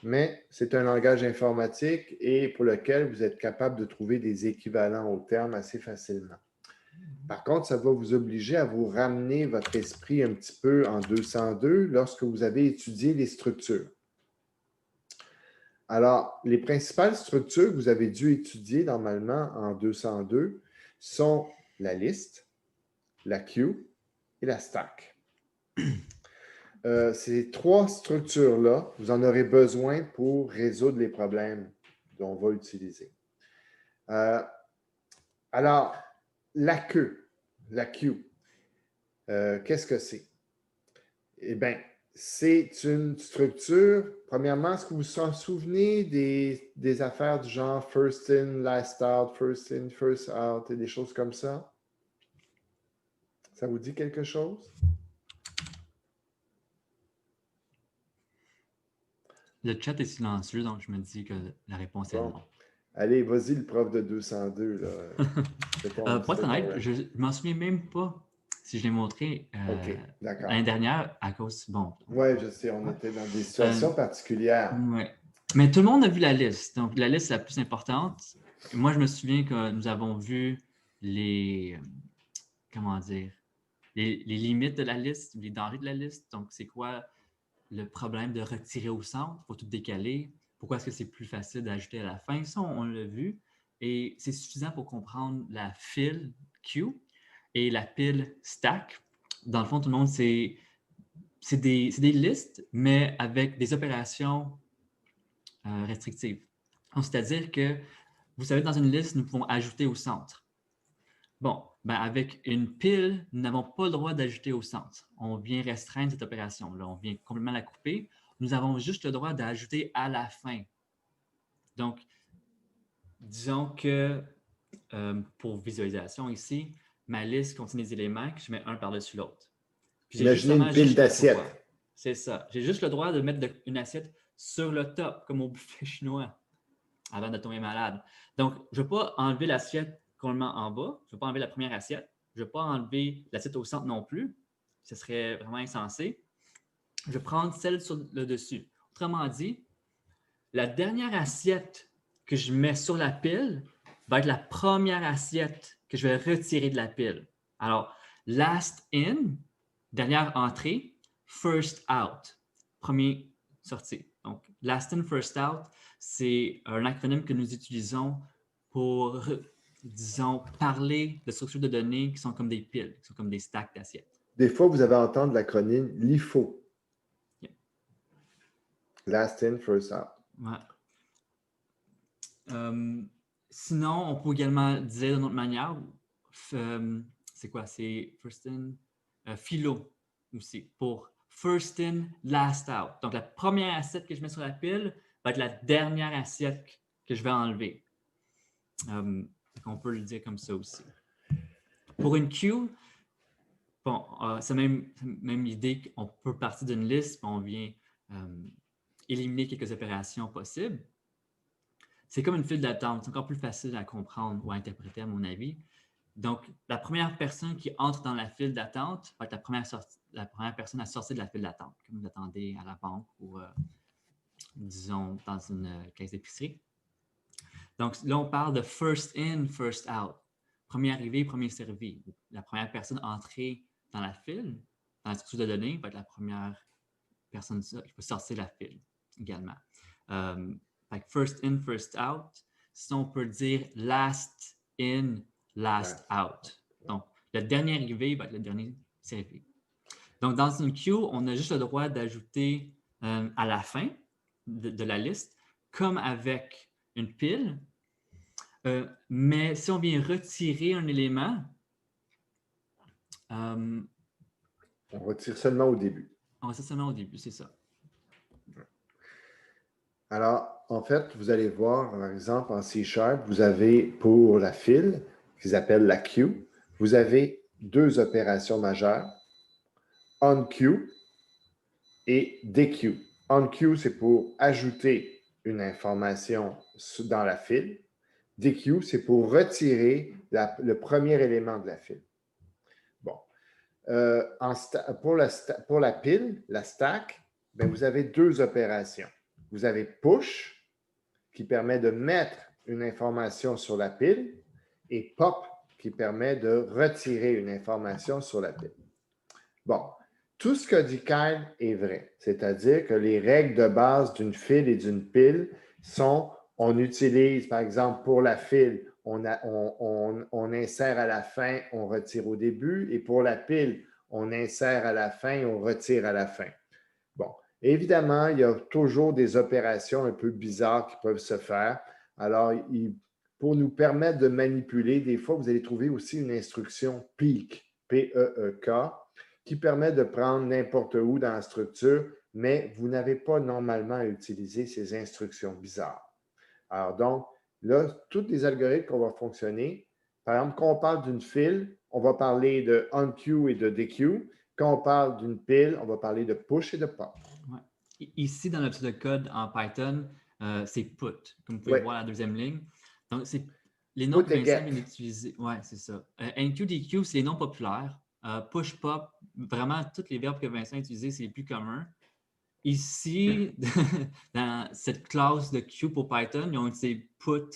mais c'est un langage informatique et pour lequel vous êtes capable de trouver des équivalents au terme assez facilement. Par contre, ça va vous obliger à vous ramener votre esprit un petit peu en 202 lorsque vous avez étudié les structures. Alors, les principales structures que vous avez dû étudier normalement en 202 sont la liste, la queue et la stack. Ces trois structures-là, vous en aurez besoin pour résoudre les problèmes qu'on va utiliser. Alors, la queue, qu'est-ce que c'est? Eh bien, c'est une structure, premièrement, est-ce que vous vous souvenez des affaires du genre first in, last out, first in, first out, et des choses comme ça? Ça vous dit quelque chose? Le chat est silencieux, donc je me dis que la réponse est Bon. non. Allez, vas-y, le prof de 202. Là. Pour être honnête, je ne m'en souviens même pas si je l'ai montré OK, d'accord. l'année dernière à cause. Bon. Oui, je sais, on était dans des Euh, situations particulières. ouais. Mais tout le monde a vu la liste. Donc, la liste la plus importante. Moi, je me souviens que nous avons vu les. Comment dire? Les limites de la liste, les dangers de la liste. Donc, c'est quoi le problème de retirer au centre? Il faut tout décaler. Pourquoi est-ce que c'est plus facile d'ajouter à la fin? Ça, on l'a vu. Et c'est suffisant pour comprendre la file queue et la pile stack. Dans le fond, tout le monde, c'est des listes, mais avec des opérations restrictives. C'est-à-dire que, vous savez, dans une liste, nous pouvons ajouter au centre. Bon, ben avec une pile, nous n'avons pas le droit d'ajouter au centre. On vient restreindre cette opération-là. On vient complètement la couper. Nous avons juste le droit d'ajouter à la fin. Donc, disons que pour visualisation ici, ma liste contient des éléments que je mets un par-dessus l'autre. Imaginez une pile d'assiettes. C'est ça. J'ai juste le droit de mettre une assiette sur le top, comme au buffet chinois, avant de tomber malade. Donc, je ne vais pas enlever l'assiette complètement en bas. Je ne vais pas enlever la première assiette. Je ne vais pas enlever l'assiette au centre non plus. Ce serait vraiment insensé. Je vais prendre celle sur le dessus. Autrement dit, la dernière assiette que je mets sur la pile va être la première assiette que je vais retirer de la pile. Alors, last in, dernière entrée, first out, premier sorti. Donc, last in, first out, c'est un acronyme que nous utilisons pour, disons, parler de structures de données qui sont comme des piles, qui sont comme des stacks d'assiettes. Des fois, vous avez entendu l'acronyme LIFO. Yeah. Last in, first out. Ouais. Sinon, on peut également dire d'une autre manière, c'est quoi? C'est first in, philo aussi, pour first in, last out. Donc, la première assiette que je mets sur la pile va être la dernière assiette que je vais enlever. On peut le dire comme ça aussi. Pour une queue, bon, c'est même l'idée qu'on peut partir d'une liste, puis on vient éliminer quelques opérations possibles. C'est comme une file d'attente. C'est encore plus facile à comprendre ou à interpréter, à mon avis. Donc, la première personne qui entre dans la file d'attente va être la première personne à sortir de la file d'attente, comme vous attendez à la banque ou, disons, dans une caisse d'épicerie. Donc, là, on parle de first in, first out. Premier arrivé, premier servi. La première personne entrée dans la file, dans la structure de données, va être la première personne qui va sortir de la file également. Like first in, first out. Sinon, on peut dire last in, last out. Donc, le dernier arrivé va être le dernier servi. Donc, dans une queue, on a juste le droit d'ajouter à la fin de la liste, comme avec une pile. Mais si on vient retirer un élément, on retire seulement au début. On retire seulement au début, c'est ça. Alors, en fait, vous allez voir, par exemple, en C#, vous avez pour la file, qu'ils appellent la queue, vous avez deux opérations majeures, onQueue et dequeue. OnQueue, c'est pour ajouter une information dans la file. Dequeue, c'est pour retirer le premier élément de la file. Bon. Pour la pile, la stack, bien, vous avez deux opérations. Vous avez push, qui permet de mettre une information sur la pile, et pop, qui permet de retirer une information sur la pile. Bon, tout ce qu'a dit Kyle est vrai, c'est-à-dire que les règles de base d'une file et d'une pile sont, on utilise, par exemple, pour la file, on insère à la fin, on retire au début, et pour la pile, on insère à la fin, on retire à la fin. Bon, évidemment, il y a toujours des opérations un peu bizarres qui peuvent se faire. Alors, pour nous permettre de manipuler, des fois, vous allez trouver aussi une instruction PEEK, P-E-E-K, qui permet de prendre n'importe où dans la structure, mais vous n'avez pas normalement à utiliser ces instructions bizarres. Alors donc, là, tous les algorithmes qu'on va fonctionner, par exemple, quand on parle d'une file, on va parler de onQueue et de dequeue. Quand on parle d'une pile, on va parler de push et de pop. Ouais. ici, dans le pseudocode en Python, c'est put, comme vous pouvez Oui. voir la deuxième ligne. Donc, c'est les noms Put que et Vincent get. vient d'utiliser. Oui, c'est ça. NQDQ, c'est les noms populaires. Push, pop, vraiment, tous les verbes que Vincent a utilisés, c'est les plus communs. Ici, dans cette classe de Q pour Python, ils ont utilisé put,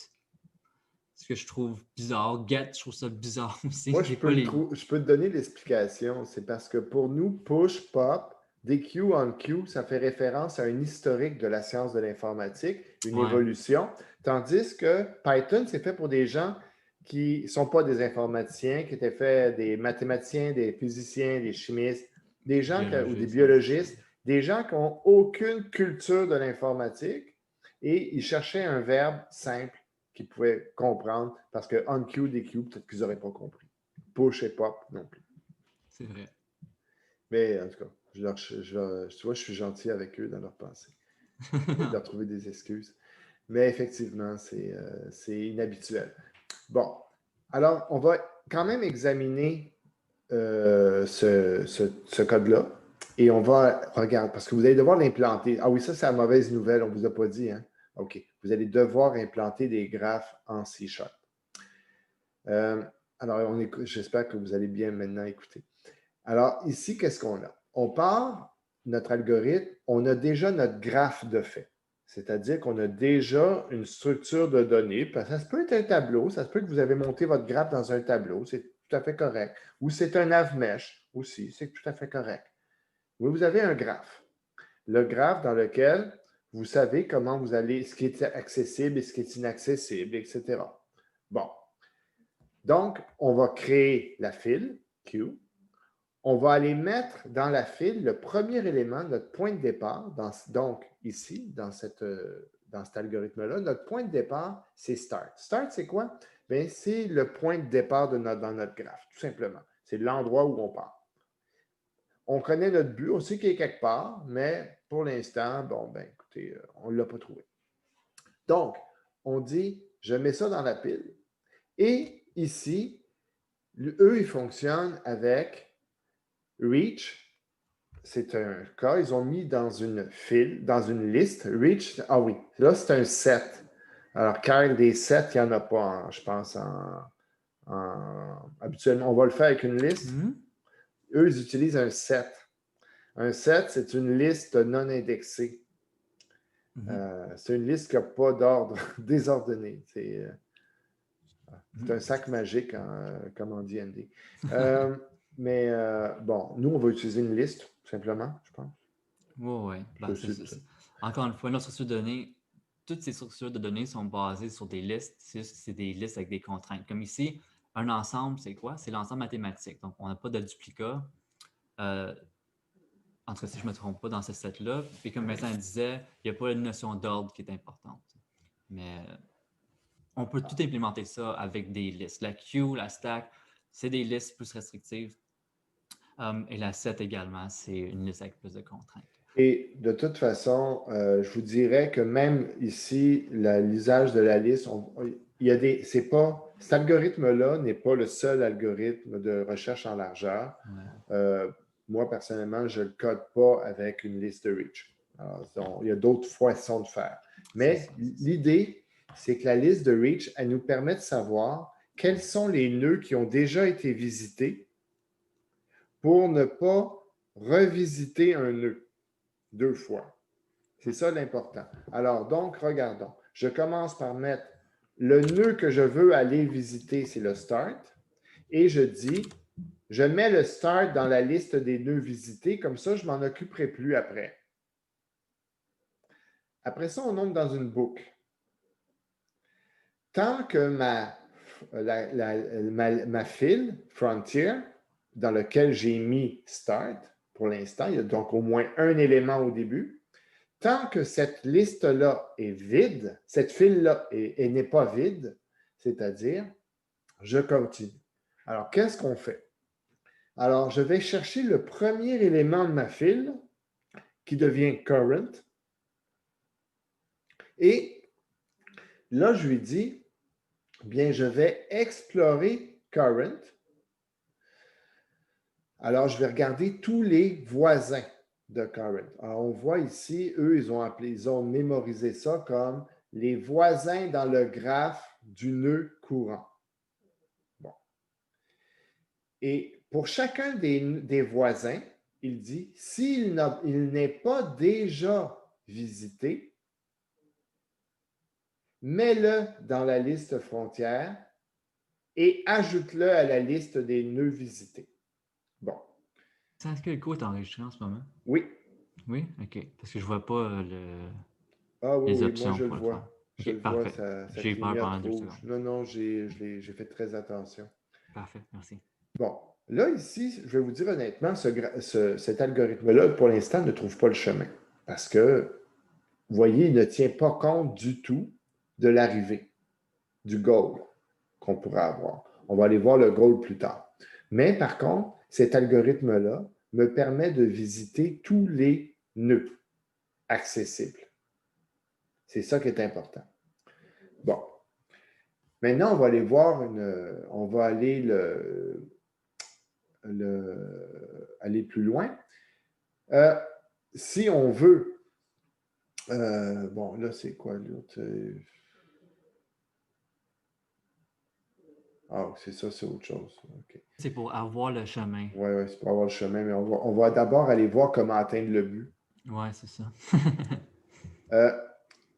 ce que je trouve bizarre. Get, je trouve ça bizarre aussi. Moi, C'est pas les. je peux te donner l'explication. C'est parce que pour nous, push, pop, DQ, on Q, ça fait référence à un historique de la science de l'informatique, une Ouais, évolution. Tandis que Python, c'est fait pour des gens qui ne sont pas des informaticiens, qui étaient faits des mathématiciens, des physiciens, des chimistes, des gens ou des biologiste. biologistes, des gens qui n'ont aucune culture de l'informatique et ils cherchaient un verbe simple qu'ils pouvaient comprendre parce que on Q, DQ, peut-être qu'ils n'auraient pas compris. Push et pop non plus. C'est vrai. Mais en tout cas, tu vois, je suis gentil avec eux dans leur pensée. De leur trouver des excuses. Mais effectivement, c'est inhabituel. Bon, alors, on va quand même examiner ce code-là et on va regarder, parce que vous allez devoir l'implanter. Ah oui, ça, c'est la mauvaise nouvelle, on ne vous a pas dit. Hein? OK. Vous allez devoir implanter des graphes en C#. Alors, j'espère que vous allez bien maintenant écouter. Alors, ici, qu'est-ce qu'on a? On part, notre algorithme, on a déjà notre graphe de fait. C'est-à-dire qu'on a déjà une structure de données. Ça se peut être un tableau, ça se peut que vous avez monté votre graphe dans un tableau, c'est tout à fait correct. Ou c'est un avmesh aussi, c'est tout à fait correct. Mais vous avez un graphe. Le graphe dans lequel vous savez comment vous allez, ce qui est accessible et ce qui est inaccessible, etc. Bon. Donc, on va créer la file, Q. On va aller mettre dans la file le premier élément, notre point de départ. Donc, ici, dans cet algorithme-là, notre point de départ, c'est start. Start, c'est quoi? Bien, c'est le point de départ dans notre graphe, tout simplement. C'est l'endroit où on part. On connaît notre but, on sait qu'il est quelque part, mais pour l'instant, bon, ben, écoutez, on ne l'a pas trouvé. Donc, on dit, je mets ça dans la pile. Et ici, eux, ils fonctionnent avec reach, c'est un cas, ils ont mis dans une file, dans une liste. Reach, ah oui, là, c'est un set. Alors, Kyle, des sets, il n'y en a pas, je pense, habituellement. On va le faire avec une liste. Eux, ils utilisent un set. Un set, c'est une liste non indexée. C'est une liste qui n'a pas d'ordre désordonné. C'est un sac magique, comme on dit ND. Mais bon, nous, on va utiliser une liste, tout simplement, je pense. Oui. Encore une fois, notre structure de données, toutes ces structures de données sont basées sur des listes. C'est des listes avec des contraintes. Comme ici, un ensemble, c'est quoi? C'est l'ensemble mathématique. Donc, on n'a pas de duplicat. En tout cas, si je ne me trompe pas dans ce set-là. Puis comme Vincent disait, il n'y a pas une notion d'ordre qui est importante. Mais on peut tout implémenter ça avec des listes. La queue, la stack, c'est des listes plus restrictives. Et la set également, c'est une liste avec plus de contraintes. Et de toute façon, je vous dirais que même ici, l'usage de la liste, cet algorithme-là n'est pas le seul algorithme de recherche en largeur. Ouais. Moi, personnellement, je ne le code pas avec une liste de reach. Alors, il y a d'autres façons de faire. Mais l'idée, c'est que la liste de reach, elle nous permet de savoir quels sont les nœuds qui ont déjà été visités pour ne pas revisiter un nœud 2 fois. C'est ça l'important. Alors, donc, regardons. Je commence par mettre le nœud que je veux aller visiter, c'est le start. Et je dis, je mets le start dans la liste des nœuds visités, comme ça, je ne m'en occuperai plus après. Après ça, on entre dans une boucle. Tant que ma file, Frontier, dans lequel j'ai mis start, pour l'instant, il y a donc au moins un élément au début. Tant que cette liste-là est vide, cette file-là n'est pas vide, c'est-à-dire, je continue. Alors, qu'est-ce qu'on fait? Alors, je vais chercher le premier élément de ma file qui devient current. Et là, je lui dis, bien, je vais explorer current. Alors, je vais regarder tous les voisins. de current. Alors, on voit ici, eux, ils ont mémorisé ça comme les voisins dans le graphe du nœud courant. Bon. Et pour chacun des voisins, il dit, s'il n'est pas déjà visité, mets-le dans la liste frontière et ajoute-le à la liste des nœuds visités. Bon. Est-ce que le cours est enregistré en ce moment? Oui. Oui? OK. Parce que je ne vois pas Ah oui, les oui, moi options je le pour le faire. vois. Je OK, le vois, parfait. ça J'ai eu peur clignote pendant 2 rouge. secondes. Non, non, j'ai fait très attention. Parfait, merci. Bon, là, ici, je vais vous dire honnêtement, cet algorithme-là, pour l'instant, ne trouve pas le chemin. Parce que, vous voyez, il ne tient pas compte du tout de l'arrivée, du goal qu'on pourrait avoir. On va aller voir le goal plus tard. Mais par contre, cet algorithme-là me permet de visiter tous les nœuds accessibles. C'est ça qui est important. Bon. Maintenant, on va aller voir on va aller aller plus loin. Si on veut, bon, là, c'est quoi l'autre? Ah, c'est ça, c'est autre chose. Okay. C'est pour avoir le chemin. Oui, ouais, c'est pour avoir le chemin, mais on va d'abord aller voir comment atteindre le but. Oui, c'est ça.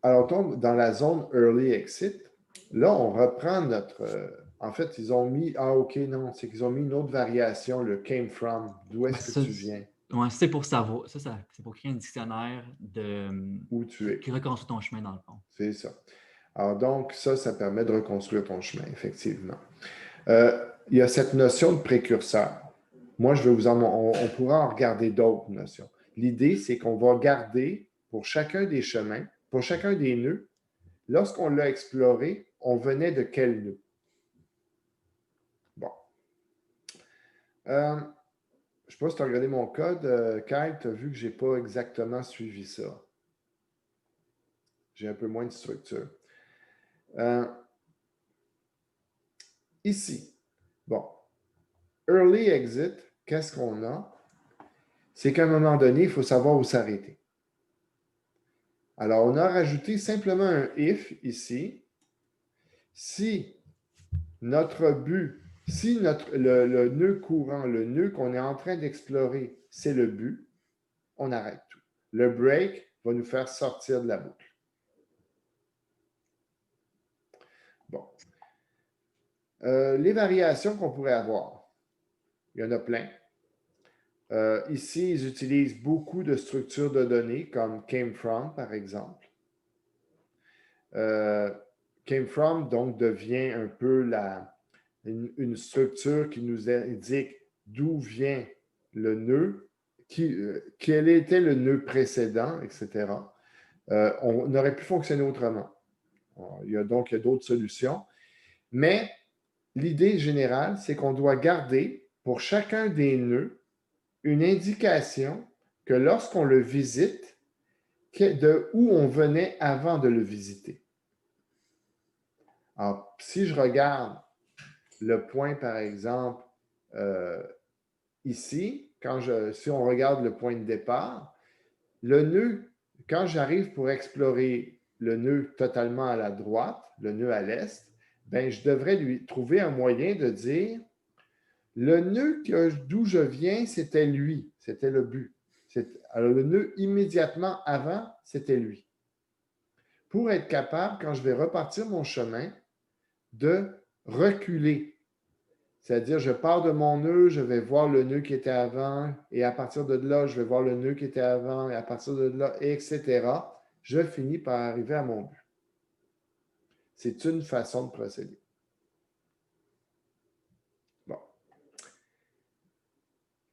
Alors, on tombe dans la zone Early Exit. Là, on reprend notre... en fait, ils ont mis... Ah, OK, non, c'est qu'ils ont mis une autre variation, le came from. D'où est-ce que tu viens? Oui, c'est pour savoir. C'est pour créer un dictionnaire Où tu es. qui reconstruit ton chemin dans le fond. C'est ça. Alors, donc, ça permet de reconstruire ton chemin, effectivement. Il y a cette notion de précurseur. Moi, on pourra en regarder d'autres notions. L'idée, c'est qu'on va garder pour chacun des chemins, pour chacun des nœuds, lorsqu'on l'a exploré, on venait de quel nœud? Bon. Je ne sais pas si tu as regardé mon code. Kyle, tu as vu que je n'ai pas exactement suivi ça. J'ai un peu moins de structure. Ici, bon, early exit, qu'est-ce qu'on a? C'est qu'à un moment donné, il faut savoir où s'arrêter. Alors, on a rajouté simplement un if ici. Si notre but, si le nœud courant, le nœud qu'on est en train d'explorer, c'est le but, on arrête tout. Le break va nous faire sortir de la boucle. Bon. Les variations qu'on pourrait avoir, il y en a plein. Ici, ils utilisent beaucoup de structures de données comme came from, par exemple. Came from, donc, devient un peu une structure qui nous indique d'où vient le nœud, quel était le nœud précédent, etc. On aurait pu fonctionner autrement. Il y a d'autres solutions. Mais l'idée générale, c'est qu'on doit garder pour chacun des nœuds une indication que lorsqu'on le visite, de où on venait avant de le visiter. Alors, si je regarde le point, par exemple, ici, si on regarde le point de départ, le nœud, quand j'arrive pour explorer le nœud totalement à la droite, le nœud à l'est, ben, je devrais lui trouver un moyen de dire le nœud d'où je viens, c'était lui, c'était le but. Alors, le nœud immédiatement avant, c'était lui. Pour être capable, quand je vais repartir mon chemin, de reculer. C'est-à-dire, je pars de mon nœud, je vais voir le nœud qui était avant, et à partir de là, je vais voir le nœud qui était avant, et à partir de là, etc. Je finis par arriver à mon but. C'est une façon de procéder. Bon.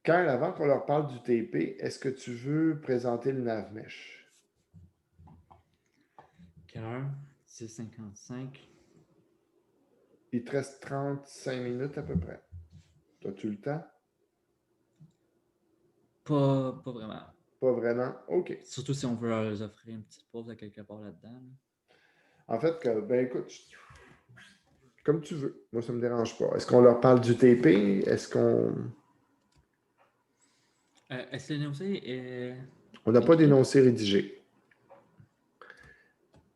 Karl, avant qu'on leur parle du TP, est-ce que tu veux présenter le NavMesh? Quelle heure? 10h55. Il te reste 35 minutes à peu près. As-tu le temps? Pas vraiment. Pas vraiment? OK. Surtout si on veut leur offrir une petite pause à quelque part là-dedans. Là. En fait, ben écoute, comme tu veux. Moi, ça ne me dérange pas. Est-ce qu'on leur parle du TP? Est-ce qu'on... Est-ce que l'énoncé est On n'a pas écrit? d'énoncé rédigé.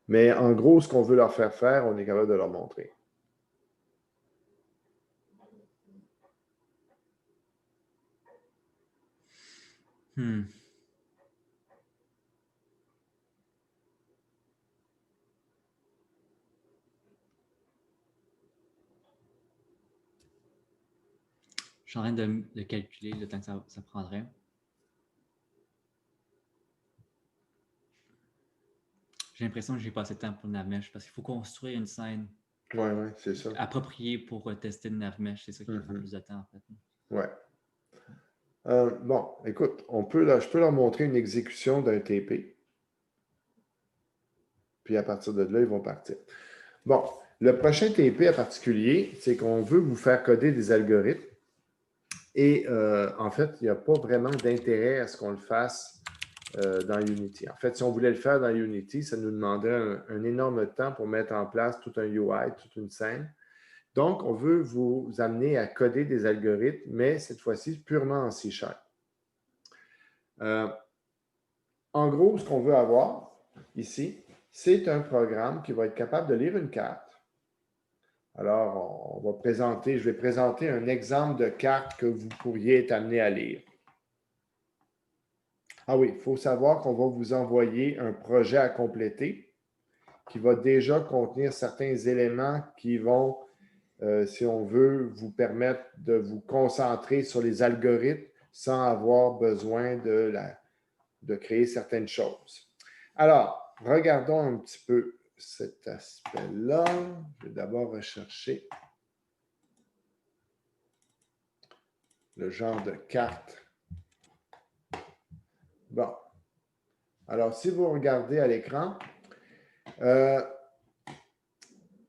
Mais en gros, ce qu'on veut leur faire, on est capable de leur montrer. Hmm. Je suis en train de calculer le temps que ça prendrait. J'ai l'impression que j'ai pas assez de temps pour une navmesh parce qu'il faut construire une scène Oui, c'est ça. appropriée pour tester une navmesh. C'est ça qui prend plus de temps, en fait. Oui. Bon, écoute, je peux leur montrer une exécution d'un TP. Puis à partir de là, ils vont partir. Bon, le prochain TP en particulier, c'est qu'on veut vous faire coder des algorithmes. Et en fait, il n'y a pas vraiment d'intérêt à ce qu'on le fasse dans Unity. En fait, si on voulait le faire dans Unity, ça nous demanderait un énorme temps pour mettre en place tout un UI, toute une scène. Donc, on veut vous amener à coder des algorithmes, mais cette fois-ci purement en C#. En gros, ce qu'on veut avoir ici, c'est un programme qui va être capable de lire une carte. Alors, je vais présenter un exemple de carte que vous pourriez être amené à lire. Ah oui, il faut savoir qu'on va vous envoyer un projet à compléter qui va déjà contenir certains éléments qui vont, si on veut, vous permettre de vous concentrer sur les algorithmes sans avoir besoin de créer certaines choses. Alors, regardons un petit peu cet aspect-là. Je vais d'abord rechercher le genre de carte. Bon. Alors, si vous regardez à l'écran,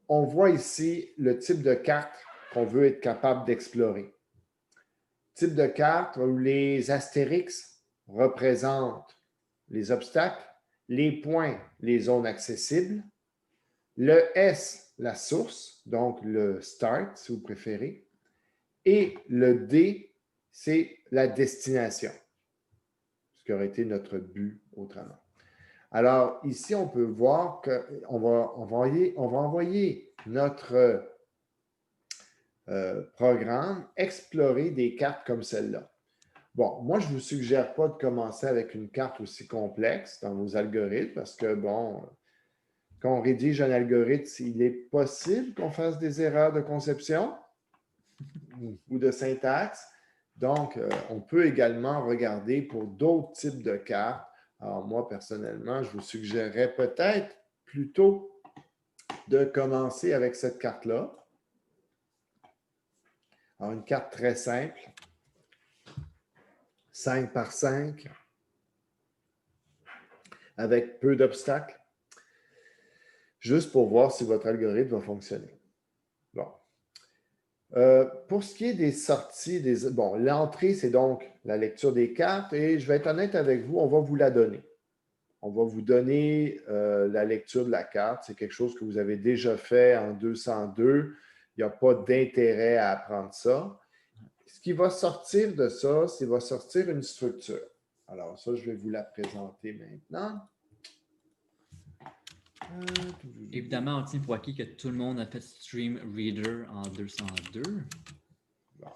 on voit ici le type de carte qu'on veut être capable d'explorer. Type de carte où les astérix représentent les obstacles, les points, les zones accessibles, le S, la source, donc le start, si vous préférez, et le D, c'est la destination, ce qui aurait été notre but autrement. Alors, ici, on peut voir qu'on va envoyer notre programme explorer des cartes comme celle-là. Bon, moi, je ne vous suggère pas de commencer avec une carte aussi complexe dans vos algorithmes parce que, bon, quand on rédige un algorithme, il est possible qu'on fasse des erreurs de conception ou de syntaxe. Donc, on peut également regarder pour d'autres types de cartes. Alors, moi, personnellement, je vous suggérerais peut-être plutôt de commencer avec cette carte-là. Alors, une carte très simple, 5 par 5, avec peu d'obstacles, juste pour voir si votre algorithme va fonctionner. Bon. Pour ce qui est des sorties, bon, l'entrée, c'est donc la lecture des cartes et je vais être honnête avec vous, on va vous la donner. On va vous donner la lecture de la carte. C'est quelque chose que vous avez déjà fait en 202. Il n'y a pas d'intérêt à apprendre ça. Ce qui va sortir de ça, c'est va sortir une structure. Alors, ça, je vais vous la présenter maintenant. Évidemment, on tient pour acquis que tout le monde a fait Stream Reader en 202. Bon.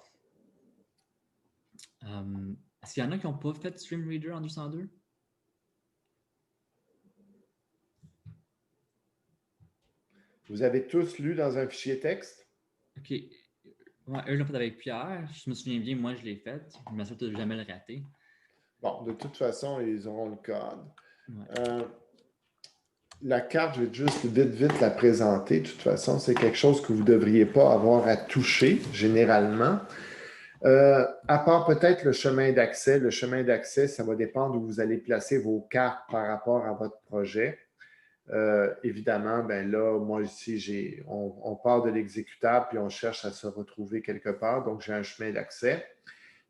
Est-ce qu'il y en a qui n'ont pas fait Stream Reader en 202? Vous avez tous lu dans un fichier texte? OK. Ouais, eux l'ont fait avec Pierre. Je me souviens bien, moi, je l'ai fait. Je m'assure de jamais le rater. Bon, de toute façon, ils auront le code. Ouais. La carte, je vais juste vite la présenter. De toute façon, c'est quelque chose que vous ne devriez pas avoir à toucher généralement. À part peut-être le chemin d'accès. Le chemin d'accès, ça va dépendre où vous allez placer vos cartes par rapport à votre projet. Évidemment, ben là, moi ici, on part de l'exécutable puis on cherche à se retrouver quelque part. Donc, j'ai un chemin d'accès.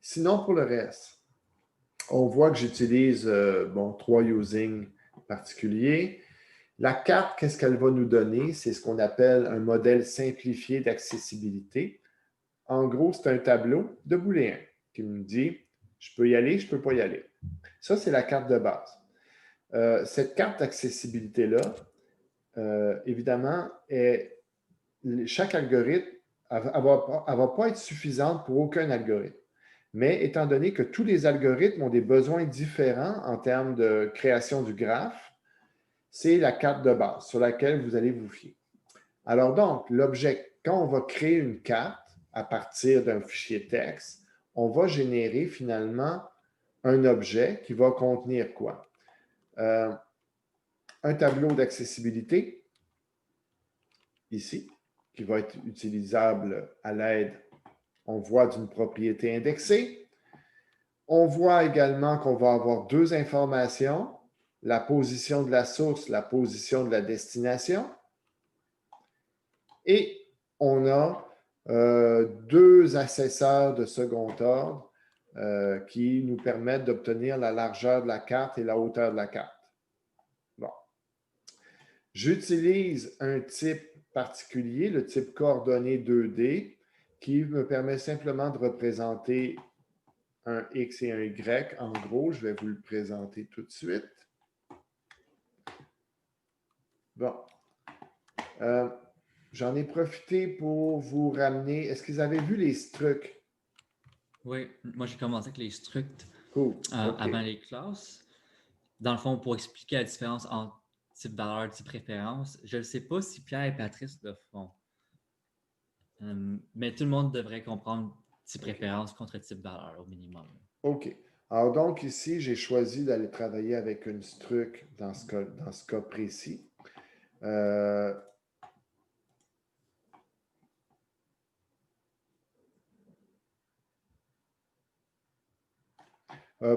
Sinon, pour le reste, on voit que j'utilise 3 using particuliers. La carte, qu'est-ce qu'elle va nous donner? C'est ce qu'on appelle un modèle simplifié d'accessibilité. En gros, c'est un tableau de booléens qui nous dit Je peux y aller, je ne peux pas y aller. Ça, c'est la carte de base. Cette carte d'accessibilité-là, évidemment, chaque algorithme, elle ne va pas être suffisante pour aucun algorithme. Mais étant donné que tous les algorithmes ont des besoins différents en termes de création du graphe, c'est la carte de base sur laquelle vous allez vous fier. Alors donc, l'objet, quand on va créer une carte à partir d'un fichier texte, on va générer finalement un objet qui va contenir quoi? Un tableau d'accessibilité, ici, qui va être utilisable à l'aide, on voit, d'une propriété indexée. On voit également qu'on va avoir deux informations, la position de la source, la position de la destination. Et on a deux accessoires de second ordre qui nous permettent d'obtenir la largeur de la carte et la hauteur de la carte. Bon. J'utilise un type particulier, le type coordonnées 2D, qui me permet simplement de représenter un X et un Y. En gros, je vais vous le présenter tout de suite. Bon. J'en ai profité pour vous ramener. Est-ce que vous avez vu les structs? Oui, moi j'ai commencé avec les structs Cool. avant les classes. Dans le fond, pour expliquer la différence entre type valeur et type référence, je ne sais pas si Pierre et Patrice le font. Mais tout le monde devrait comprendre type référence contre type valeur au minimum. OK. Alors donc ici, j'ai choisi d'aller travailler avec une struct dans ce cas précis.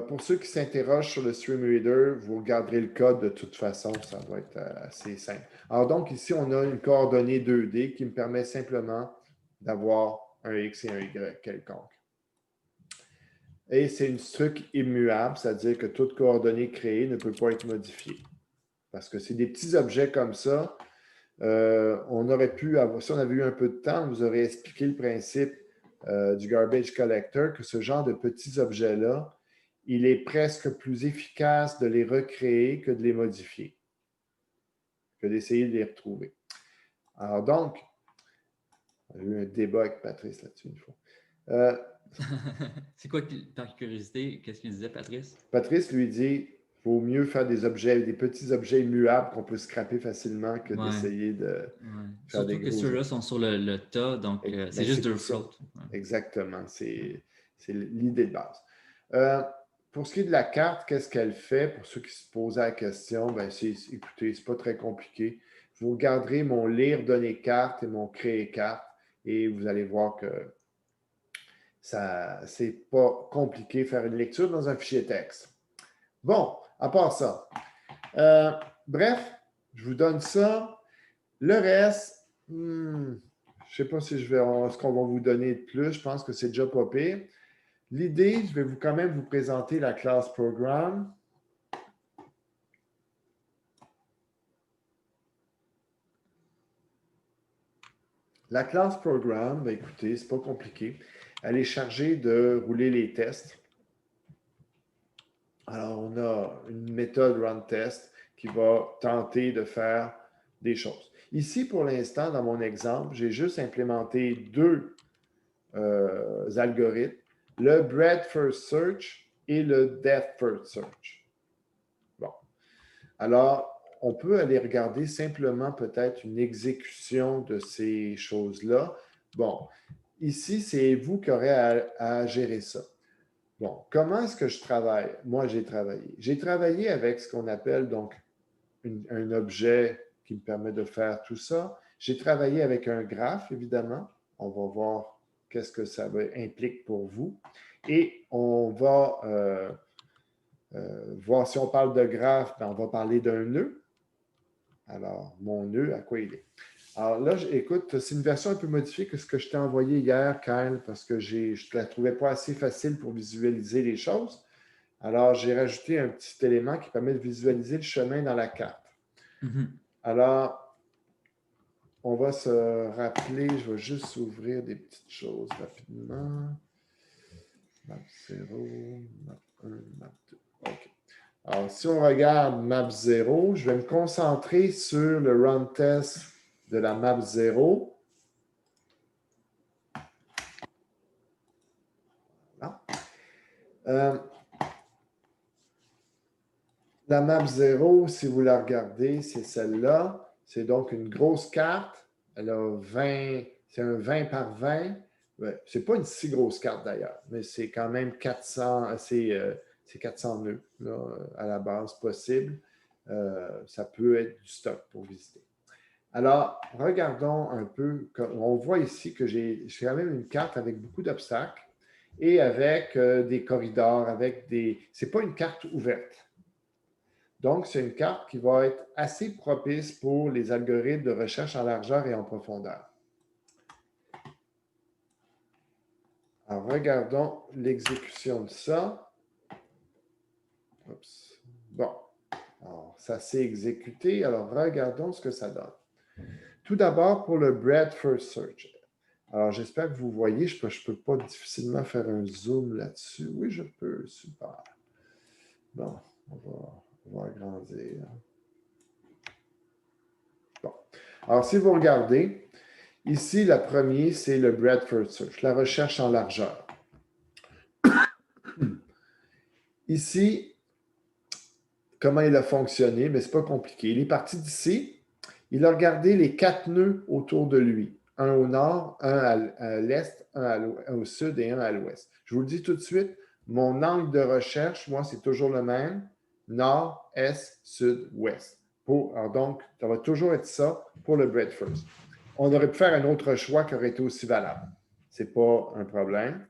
Pour ceux qui s'interrogent sur le StreamReader, vous regarderez le code de toute façon, ça doit être assez simple. Alors donc ici, on a une coordonnée 2D qui me permet simplement d'avoir un X et un Y quelconque. Et c'est une struct immuable, c'est-à-dire que toute coordonnée créée ne peut pas être modifiée. Parce que c'est des petits objets comme ça. On aurait pu avoir, si on avait eu un peu de temps, vous aurait expliqué le principe du garbage collector, que ce genre de petits objets-là, il est presque plus efficace de les recréer que de les modifier, que d'essayer de les retrouver. Alors donc, j'ai eu un débat avec Patrice là-dessus une fois. C'est quoi, par curiosité, qu'est-ce qu'il disait, Patrice? Patrice lui dit, il vaut mieux faire des objets, des petits objets immuables qu'on peut scraper facilement que d'essayer de faire des Surtout que gros ceux-là sont sur le tas, donc c'est juste deux floats. Exactement, c'est l'idée de base. Pour ce qui est de la carte, qu'est-ce qu'elle fait? Pour ceux qui se posaient la question, écoutez, c'est pas très compliqué. Vous regarderez mon lire données carte et mon créer carte et vous allez voir que c'est pas compliqué de faire une lecture dans un fichier texte. Bon, à part ça. Bref, je vous donne ça. Le reste, je ne sais pas si ce qu'on va vous donner de plus. Je pense que c'est déjà pas pire. L'idée, je vais quand même vous présenter la classe Program. La classe Program, écoutez, c'est pas compliqué. Elle est chargée de rouler les tests. Alors, on a une méthode runTest qui va tenter de faire des choses. Ici, pour l'instant, dans mon exemple, j'ai juste implémenté deux algorithmes, le Breadth First Search et le Depth First Search. Bon. Alors, on peut aller regarder simplement peut-être une exécution de ces choses-là. Bon, ici, c'est vous qui aurez à gérer ça. Bon, comment est-ce que je travaille? Moi, j'ai travaillé. J'ai travaillé avec ce qu'on appelle donc un objet qui me permet de faire tout ça. J'ai travaillé avec un graphe, évidemment. On va voir qu'est-ce que ça implique pour vous. Et on va voir si on parle de graphe, on va parler d'un nœud. Alors, mon nœud, à quoi il est? Alors là, écoute, c'est une version un peu modifiée que ce que je t'ai envoyé hier, Kyle, parce que je ne la trouvais pas assez facile pour visualiser les choses. Alors, j'ai rajouté un petit élément qui permet de visualiser le chemin dans la carte. Alors, on va se rappeler, je vais juste ouvrir des petites choses rapidement. Map 0, map 1, map 2. OK. Alors, si on regarde map 0, je vais me concentrer sur le run test de la map 0. La map 0, si vous la regardez, c'est celle-là. C'est donc une grosse carte. Elle a 20, c'est un 20 par 20. Ouais, c'est pas une si grosse carte d'ailleurs, mais c'est quand même 400, c'est 400 nœuds là, à la base possible. Ça peut être du stock pour visiter. Alors, regardons un peu. On voit ici que j'ai quand même une carte avec beaucoup d'obstacles et avec des corridors, avec des. C'est pas une carte ouverte. Donc, c'est une carte qui va être assez propice pour les algorithmes de recherche en largeur et en profondeur. Alors, regardons l'exécution de ça. Oups. Bon. Alors, ça s'est exécuté. Alors, regardons ce que ça donne. Tout d'abord, pour le Breadth First Search. Alors, j'espère que vous voyez. Je peux pas difficilement faire un zoom là-dessus. Oui, je peux. Super. Bon, on va agrandir. Bon. Alors, si vous regardez, ici, la première, c'est le Breadth First Search, la recherche en largeur. Ici, comment il a fonctionné? Mais ce n'est pas compliqué. Il est parti d'ici. Il a regardé les 4 nœuds autour de lui. Un au nord, un à l'est, un au sud et un à l'ouest. Je vous le dis tout de suite, mon angle de recherche, moi, c'est toujours le même. Nord, est, sud, ouest. Alors donc, ça va toujours être ça pour le Breadth First. On aurait pu faire un autre choix qui aurait été aussi valable. Ce n'est pas un problème.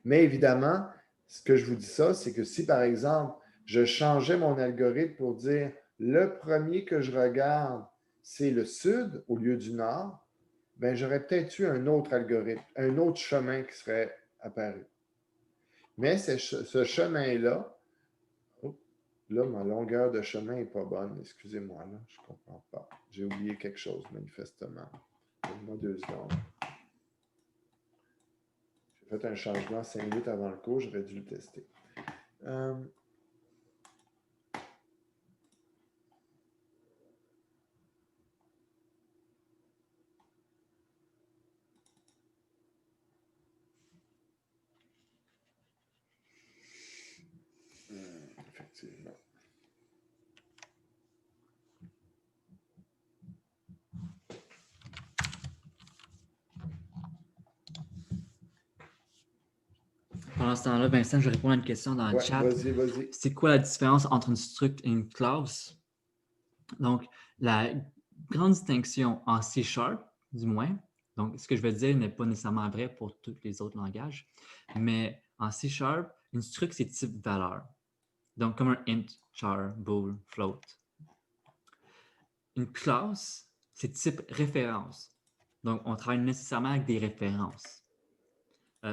Mais évidemment, ce que je vous dis ça, c'est que si, par exemple, je changeais mon algorithme pour dire le premier que je regarde, c'est le sud au lieu du nord, bien, j'aurais peut-être eu un autre algorithme, un autre chemin qui serait apparu. Mais ce chemin-là, là, ma longueur de chemin n'est pas bonne. Excusez-moi, là, je ne comprends pas. J'ai oublié quelque chose, manifestement. Donne-moi 2 secondes. J'ai fait un changement 5 minutes avant le cours, j'aurais dû le tester. Effectivement. Pendant ce temps-là, Vincent, je réponds à une question dans le chat. Vas-y. C'est quoi la différence entre une struct et une clause? Donc, la grande distinction en C#, du moins, donc ce que je veux dire n'est pas nécessairement vrai pour tous les autres langages, mais en C#, une struct, c'est type valeur. Donc, comme un int, char, bool, float. Une classe, c'est type référence. Donc, on travaille nécessairement avec des références.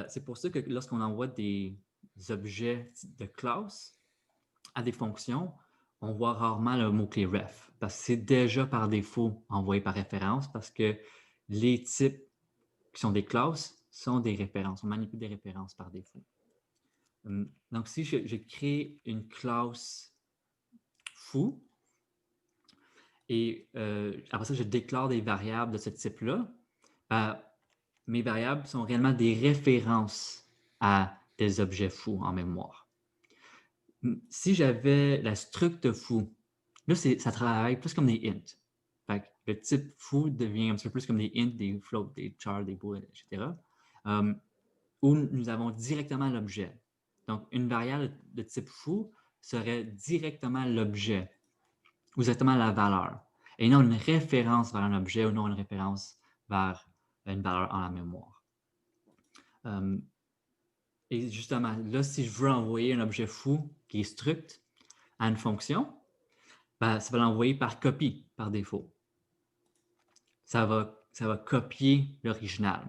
C'est pour ça que lorsqu'on envoie des objets de classe à des fonctions, on voit rarement le mot-clé ref, parce que c'est déjà par défaut envoyé par référence, parce que les types qui sont des classes sont des références. On manipule des références par défaut. Donc, si je crée une classe foo, et après ça, je déclare des variables de ce type-là, mes variables sont réellement des références à des objets fous en mémoire. Si j'avais la struct foo, là, ça travaille plus comme des int. Fait que le type foo devient un petit peu plus comme des int, des floats, des chars, des bools, etc. Où nous avons directement l'objet. Donc, une variable de type foo serait directement l'objet ou directement la valeur, et non une référence vers un objet ou non une référence vers une valeur en la mémoire. Et justement, là, si je veux envoyer un objet foo qui est struct à une fonction, ben, ça va l'envoyer par copie, par défaut. Ça va copier l'original.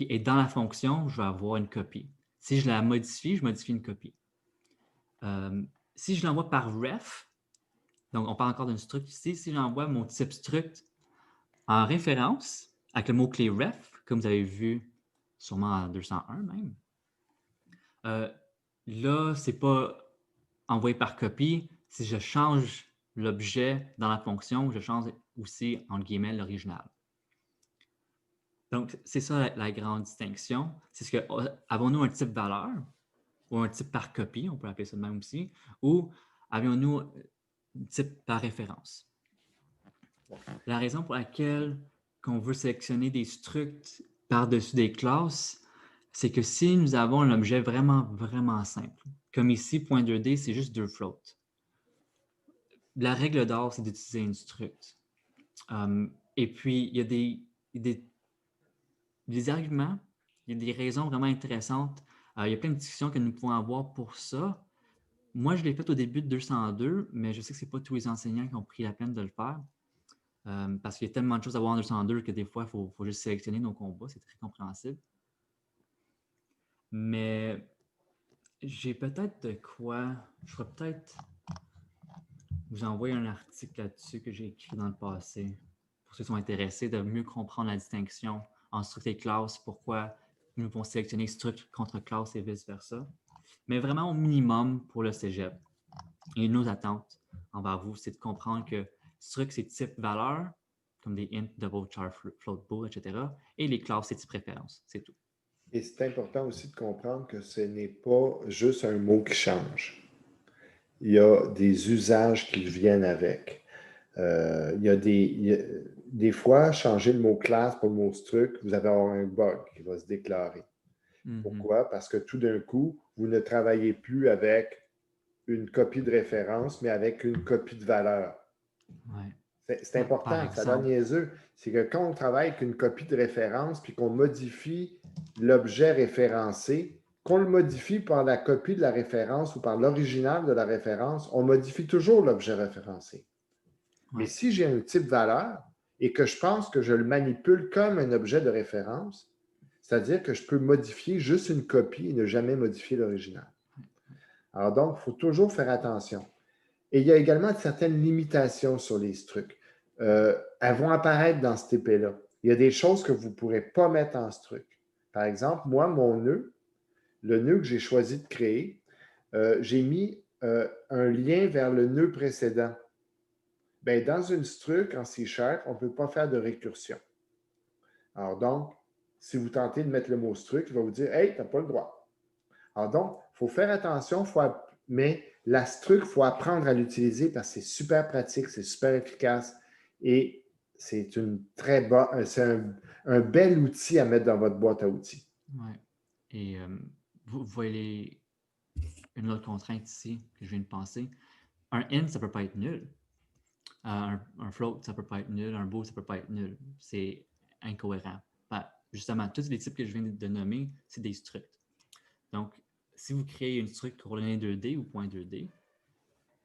Et dans la fonction, je vais avoir une copie. Si je la modifie, je modifie une copie. Si je l'envoie par ref, donc on parle encore d'une struct ici, si j'envoie mon type struct en référence, avec le mot-clé ref, comme vous avez vu sûrement en 201 même, Là, ce n'est pas envoyé par copie. Si je change l'objet dans la fonction, je change aussi, entre guillemets, l'original. Donc, c'est ça la grande distinction. C'est ce que avons-nous un type valeur ou un type par copie, on peut appeler ça de même aussi, ou avions-nous un type par référence? La raison pour laquelle on veut sélectionner des structs par-dessus des classes, c'est que si nous avons un objet vraiment, vraiment simple, comme ici, .2D, c'est juste 2 floats. La règle d'or, c'est d'utiliser une struct. Et puis, il y a des arguments, il y a des raisons vraiment intéressantes. Il y a plein de discussions que nous pouvons avoir pour ça. Moi, je l'ai fait au début de 202, mais je sais que ce n'est pas tous les enseignants qui ont pris la peine de le faire. Parce qu'il y a tellement de choses à voir en 202 que des fois, il faut juste sélectionner nos combats. C'est très compréhensible. Mais j'ai peut-être de quoi... Je ferais peut-être vous envoyer un article là-dessus que j'ai écrit dans le passé pour ceux qui sont intéressés de mieux comprendre la distinction entre struct et classe, pourquoi nous pouvons sélectionner struct contre classe et vice-versa. Mais vraiment au minimum pour le cégep. Et nos attentes envers vous, c'est de comprendre que struct, c'est type valeur, comme des int, double, char, float, bool, etc. Et les classes, c'est type préférence. C'est tout. Et c'est important aussi de comprendre que ce n'est pas juste un mot qui change. Il y a des usages qui viennent avec. Il y a des fois, changer le mot classe pour le mot struct, vous allez avoir un bug qui va se déclarer. Pourquoi? Parce que tout d'un coup, vous ne travaillez plus avec une copie de référence, mais avec une copie de valeur. Ouais. C'est important, ça donne niaiseux. C'est que quand on travaille avec une copie de référence puis qu'on modifie l'objet référencé, qu'on le modifie par la copie de la référence ou par l'original de la référence, on modifie toujours l'objet référencé. Ouais. Mais si j'ai un type valeur et que je pense que je le manipule comme un objet de référence, c'est-à-dire que je peux modifier juste une copie et ne jamais modifier l'original. Alors donc, il faut toujours faire attention. Et il y a également certaines limitations sur les structs. Elles vont apparaître dans ce TP-là. Il y a des choses que vous ne pourrez pas mettre en struct. Par exemple, moi, mon nœud, le nœud que j'ai choisi de créer, j'ai mis un lien vers le nœud précédent. Bien, dans une struct en C#, on ne peut pas faire de récursion. Alors donc, si vous tentez de mettre le mot struct, il va vous dire « Hey, tu n'as pas le droit ». Alors donc, il faut faire attention, mais la struct, il faut apprendre à l'utiliser parce que c'est super pratique, c'est super efficace et c'est un bel outil à mettre dans votre boîte à outils. Oui. Et vous voyez une autre contrainte ici que je viens de penser. Un int, ça ne peut pas être nul. Un float, ça ne peut pas être nul. Un bool, ça ne peut pas être nul. C'est incohérent. Justement, tous les types que je viens de nommer, c'est des structs. Donc, si vous créez une struct coordonnée 2D ou .2D,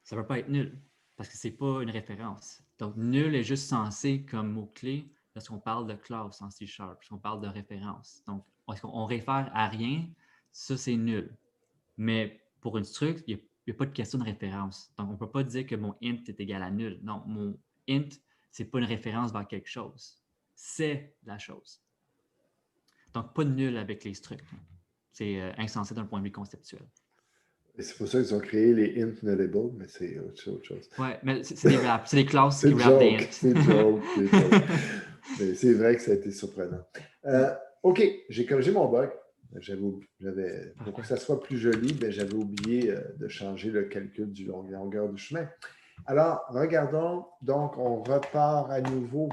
ça ne peut pas être nul parce que ce n'est pas une référence. Donc, nul est juste censé comme mot-clé lorsqu'on parle de classe en C#, lorsqu'on parle de référence. Donc, lorsqu'on réfère à rien, ça, c'est nul. Mais pour une struct, il n'y a pas de question de référence. Donc, on ne peut pas dire que mon int est égal à nul. Non, mon int, ce n'est pas une référence vers quelque chose. C'est la chose. Donc, pas de nul avec les structs. C'est insensé d'un point de vue conceptuel. Et c'est pour ça qu'ils ont créé les int nullable, mais c'est autre chose. Oui, mais c'est des wraps. C'est des classes qui wrap des int. C'est joke. Mais c'est vrai que ça a été surprenant. OK, j'ai corrigé mon bug. Pour que ça soit plus joli, j'avais oublié de changer le calcul de la longueur du chemin. Alors, regardons. Donc, on repart à nouveau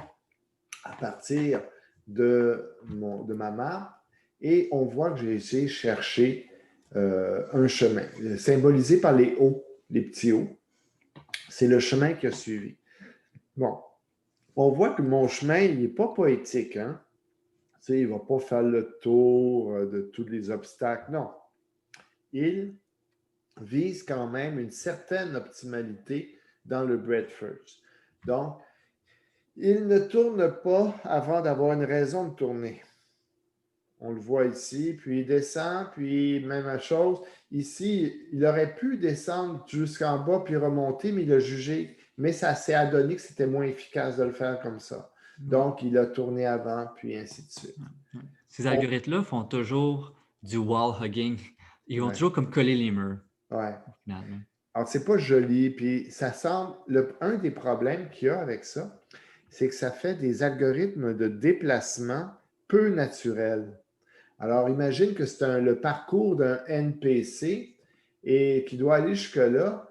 à partir de ma map et on voit que j'ai essayé de chercher un chemin symbolisé par les O, les petits O. C'est le chemin qui a suivi. Bon, on voit que mon chemin, il n'est pas poétique, hein? Tu sais, il ne va pas faire le tour de tous les obstacles. Non. Il vise quand même une certaine optimalité dans le breadth first. Donc, il ne tourne pas avant d'avoir une raison de tourner. On le voit ici, puis il descend, puis même chose. Ici, il aurait pu descendre jusqu'en bas puis remonter, mais il a jugé, mais ça s'est adonné que c'était moins efficace de le faire comme ça. Donc, il a tourné avant, puis ainsi de suite. Ces algorithmes-là font toujours du wall hugging. Ils vont Ouais. toujours comme coller les murs, Ouais. finalement. Alors, c'est pas joli, puis ça semble. Un des problèmes qu'il y a avec ça, c'est que ça fait des algorithmes de déplacement peu naturels. Alors, imagine que c'est le parcours d'un NPC et qui doit aller jusque-là.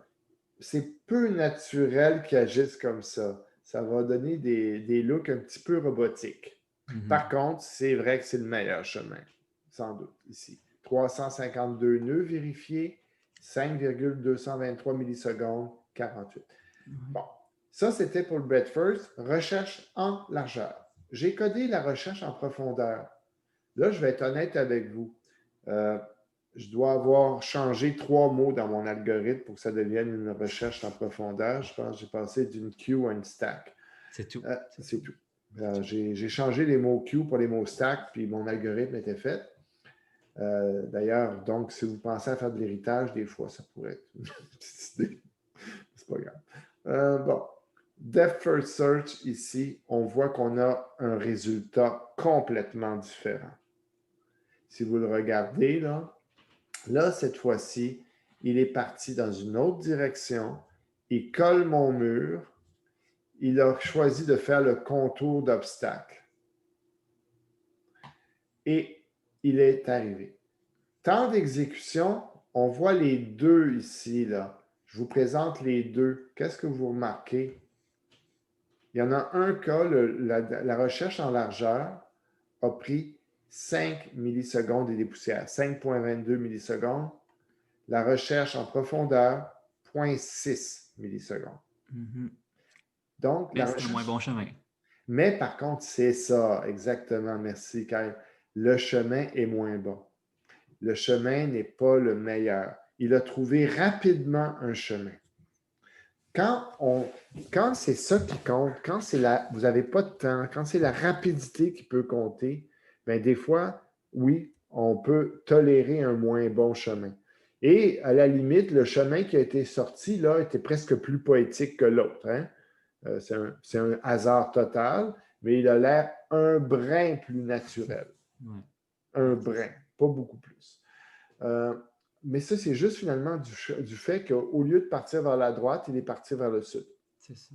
C'est peu naturel qu'ils agissent comme ça. Ça va donner des looks un petit peu robotiques. Par contre, c'est vrai que c'est le meilleur chemin, sans doute, ici. 352 nœuds vérifiés, 5,223 millisecondes, 48. Bon, ça, c'était pour le breadth first. Recherche en largeur. J'ai codé la recherche en profondeur. Là, je vais être honnête avec vous. Euh, je dois avoir changé 3 mots dans mon algorithme pour que ça devienne une recherche en profondeur. Je pense que j'ai passé d'une queue à une stack. C'est tout. C'est tout. J'ai changé les mots queue pour les mots stack, puis mon algorithme était fait. D'ailleurs, donc, si vous pensez à faire de l'héritage, des fois, ça pourrait être une petite idée. C'est pas grave. Bon. Depth First Search, ici, on voit qu'on a un résultat complètement différent. Si vous le regardez, là, cette fois-ci, il est parti dans une autre direction. Il colle mon mur. Il a choisi de faire le contour d'obstacle. Et il est arrivé. Temps d'exécution, on voit les deux ici, là. Je vous présente les deux. Qu'est-ce que vous remarquez? Il y en a un cas, la recherche en largeur a pris 5 millisecondes et des poussières, 5,22 millisecondes. La recherche en profondeur, 0,6 millisecondes. Donc, mais c'est un moins bon chemin. Mais par contre, c'est ça, exactement. Merci, Kyle. Le chemin est moins bon. Le chemin n'est pas le meilleur. Il a trouvé rapidement un chemin. Quand c'est ça qui compte, quand vous n'avez pas de temps, quand c'est la rapidité qui peut compter, bien des fois, oui, on peut tolérer un moins bon chemin. Et à la limite, le chemin qui a été sorti, là, était presque plus poétique que l'autre. Hein? C'est un hasard total, mais il a l'air un brin plus naturel. Ouais. Un brin, pas beaucoup plus. Mais ça, c'est juste finalement du fait qu'au lieu de partir vers la droite, il est parti vers le sud. C'est ça.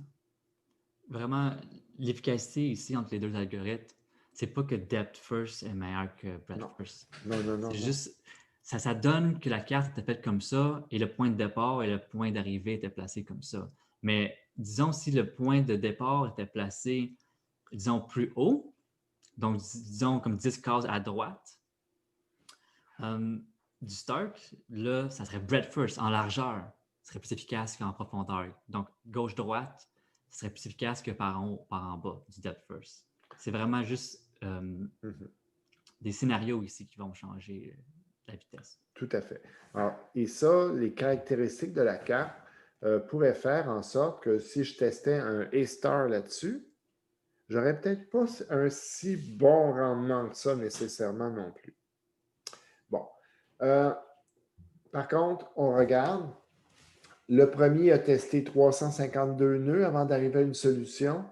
Vraiment, l'efficacité ici entre les deux algorithmes, c'est pas que depth first est meilleur que breadth first. Non. C'est juste, ça donne que la carte était faite comme ça et le point de départ et le point d'arrivée étaient placés comme ça. Mais disons, si le point de départ était placé, disons, plus haut, donc disons comme 10 cases à droite, du start, là, ça serait breadth first en largeur. Ce serait plus efficace qu'en profondeur. Donc, gauche-droite, ce serait plus efficace que par en bas du depth first. C'est vraiment juste des scénarios ici qui vont changer la vitesse. Tout à fait. Alors, et ça, les caractéristiques de la carte pourraient faire en sorte que si je testais un A-star là-dessus, j'aurais peut-être pas un si bon rendement que ça nécessairement non plus. Bon. Par contre, on regarde. Le premier a testé 352 nœuds avant d'arriver à une solution.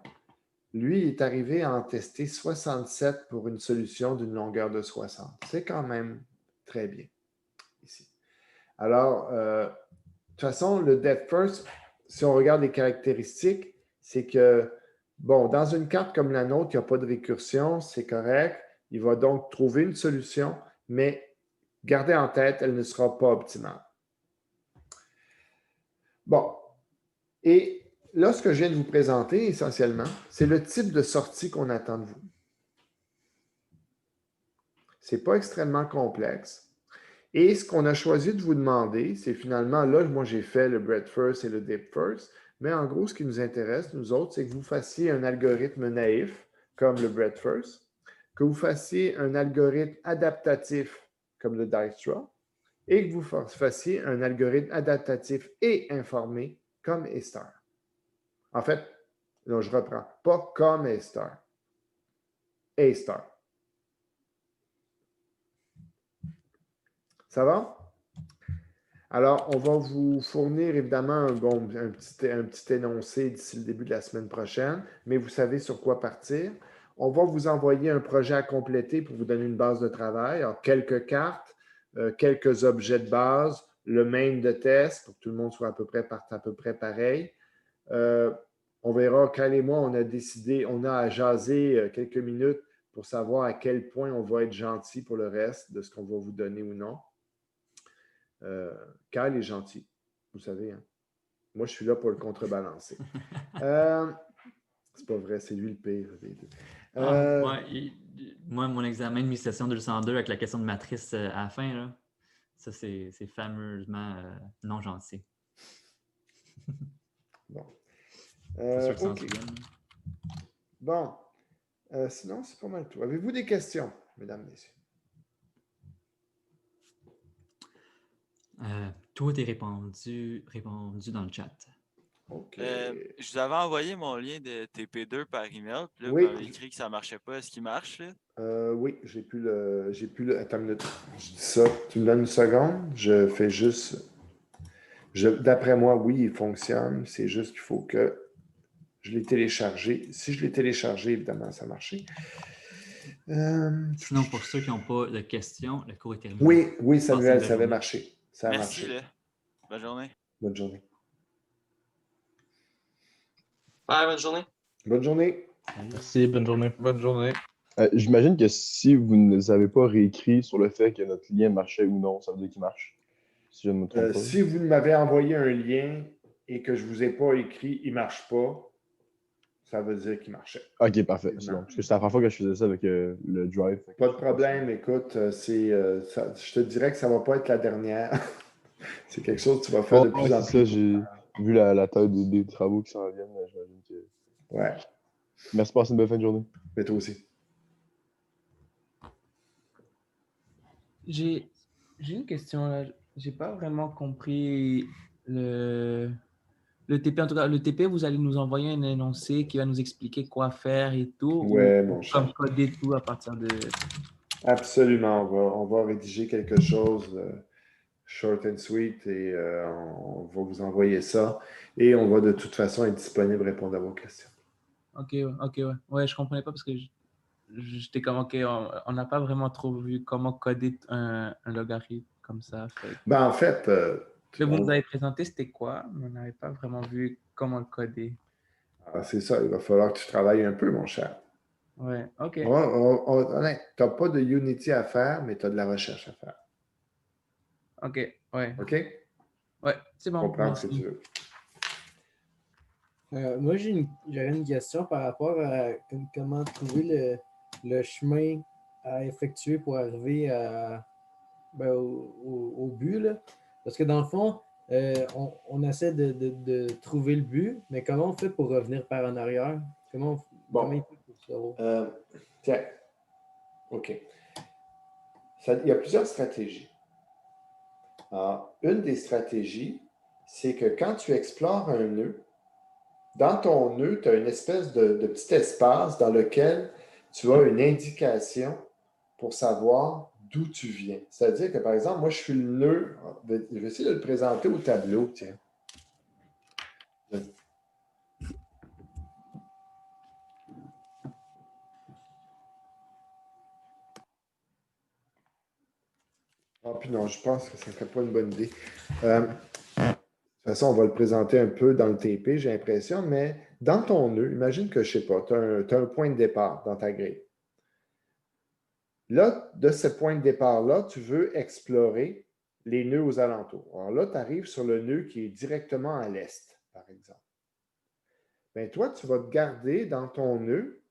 Lui, il est arrivé à en tester 67 pour une solution d'une longueur de 60. C'est quand même très bien ici. Alors, de toute façon, le depth first, si on regarde les caractéristiques, c'est que, bon, dans une carte comme la nôtre, il n'y a pas de récursion, c'est correct. Il va donc trouver une solution, mais gardez en tête, elle ne sera pas optimale. Bon, et là, ce que je viens de vous présenter, essentiellement, c'est le type de sortie qu'on attend de vous. Ce n'est pas extrêmement complexe. Et ce qu'on a choisi de vous demander, c'est finalement, là, moi, j'ai fait le breadth first et le depth first, mais en gros, ce qui nous intéresse, nous autres, c'est que vous fassiez un algorithme naïf, comme le breadth first, que vous fassiez un algorithme adaptatif, comme le Dijkstra, et que vous fassiez un algorithme adaptatif et informé, comme A-star. En fait, là, je reprends. Pas comme A-star. A-star. Ça va? Alors, on va vous fournir évidemment un petit énoncé d'ici le début de la semaine prochaine, mais vous savez sur quoi partir. On va vous envoyer un projet à compléter pour vous donner une base de travail. Alors, quelques cartes, quelques objets de base, le main de test pour que tout le monde soit parte à peu près pareil. On verra, Kyle et moi, on a décidé, on a à jaser quelques minutes pour savoir à quel point on va être gentil pour le reste de ce qu'on va vous donner ou non. Kyle est gentil, vous savez. Hein? Moi, je suis là pour le contrebalancer. C'est pas vrai, c'est lui le pire. Moi, mon examen de mi-session 202 avec la question de matrice à la fin, là, ça, c'est fameusement non gentil. Bon. C'est sûr que ça en OK. souvienne. Bon. Sinon, c'est pas mal tout. Avez-vous des questions, mesdames, messieurs? Tout est répondu dans le chat. OK. Je vous avais envoyé mon lien de TP2 par email. Puis là, Oui. vous m'avez écrit que ça ne marchait pas. Est-ce qu'il marche, là? Oui, j'ai plus le. Attends une minute. Je dis ça. Tu me donnes une seconde. Je fais juste. D'après moi, oui, il fonctionne. C'est juste qu'il faut que je l'ai téléchargé. Si je l'ai téléchargé, évidemment, ça a marché. Sinon, pour ceux qui n'ont pas de questions, le cours est terminé. Oui, Samuel, ça avait marché. Ça a Merci, marché. là. Bonne journée. Bonne journée. Bye, bonne journée. Bonne journée. Merci, bonne journée. Bonne journée. J'imagine que si vous ne nous avez pas réécrit sur le fait que notre lien marchait ou non, ça veut dire qu'il marche. Si je ne me trompe pas. Si vous m'avez envoyé un lien et que je ne vous ai pas écrit, il ne marche pas, ça veut dire qu'il marchait. Ok, parfait. C'est bon. Parce que c'est la première fois que je faisais ça avec le Drive. Pas de problème. Écoute, je te dirais que ça ne va pas être la dernière. C'est quelque chose que tu vas faire de plus en plus. Ça, j'ai vu la taille des travaux qui s'en viennent. J'imagine que... Ouais. Merci, passez une bonne fin de journée. Mais toi aussi. J'ai une question là. J'ai pas vraiment compris le TP. En tout cas, le TP, vous allez nous envoyer un énoncé qui va nous expliquer quoi faire et tout. Ouais, ou mon cher. comme coder tout à partir de. Absolument. On va rédiger quelque chose short and sweet et on va vous envoyer ça. Et on va de toute façon être disponible pour répondre à vos questions. Ok, ouais. Ouais, je comprenais pas parce que j'étais comme, ok, on n'a pas vraiment trop vu comment coder un logarithme comme ça. Ben, en fait, Ce que vous nous avez présenté, c'était quoi? Mais on n'avait pas vraiment vu comment le coder. c'est ça. Il va falloir que tu travailles un peu, mon cher. Ouais, ok. Tu n'as pas de Unity à faire, mais tu as de la recherche à faire. Ok, ouais. OK? Ouais, c'est bon. Comprends ce que tu veux. Moi, j'aurais une question par rapport à comment trouver le chemin à effectuer pour arriver au but. Là. Parce que dans le fond, on essaie de trouver le but, mais comment on fait pour revenir par en arrière? Comment il fait pour ça? Tiens. OK. Il y a plusieurs stratégies. Alors, une des stratégies, c'est que quand tu explores un nœud, dans ton nœud, tu as une espèce de petit espace dans lequel tu as une indication pour savoir d'où tu viens. C'est-à-dire que, par exemple, moi, je suis le nœud. Je vais essayer de le présenter au tableau, tiens. Ah, puis non, je pense que ça ne serait pas une bonne idée. De toute façon, on va le présenter un peu dans le TP, j'ai l'impression, mais dans ton nœud, imagine que, je ne sais pas, tu as un point de départ dans ta grille. Là, de ce point de départ-là, tu veux explorer les nœuds aux alentours. Alors là, tu arrives sur le nœud qui est directement à l'est, par exemple. Bien, toi, tu vas te garder dans ton nœud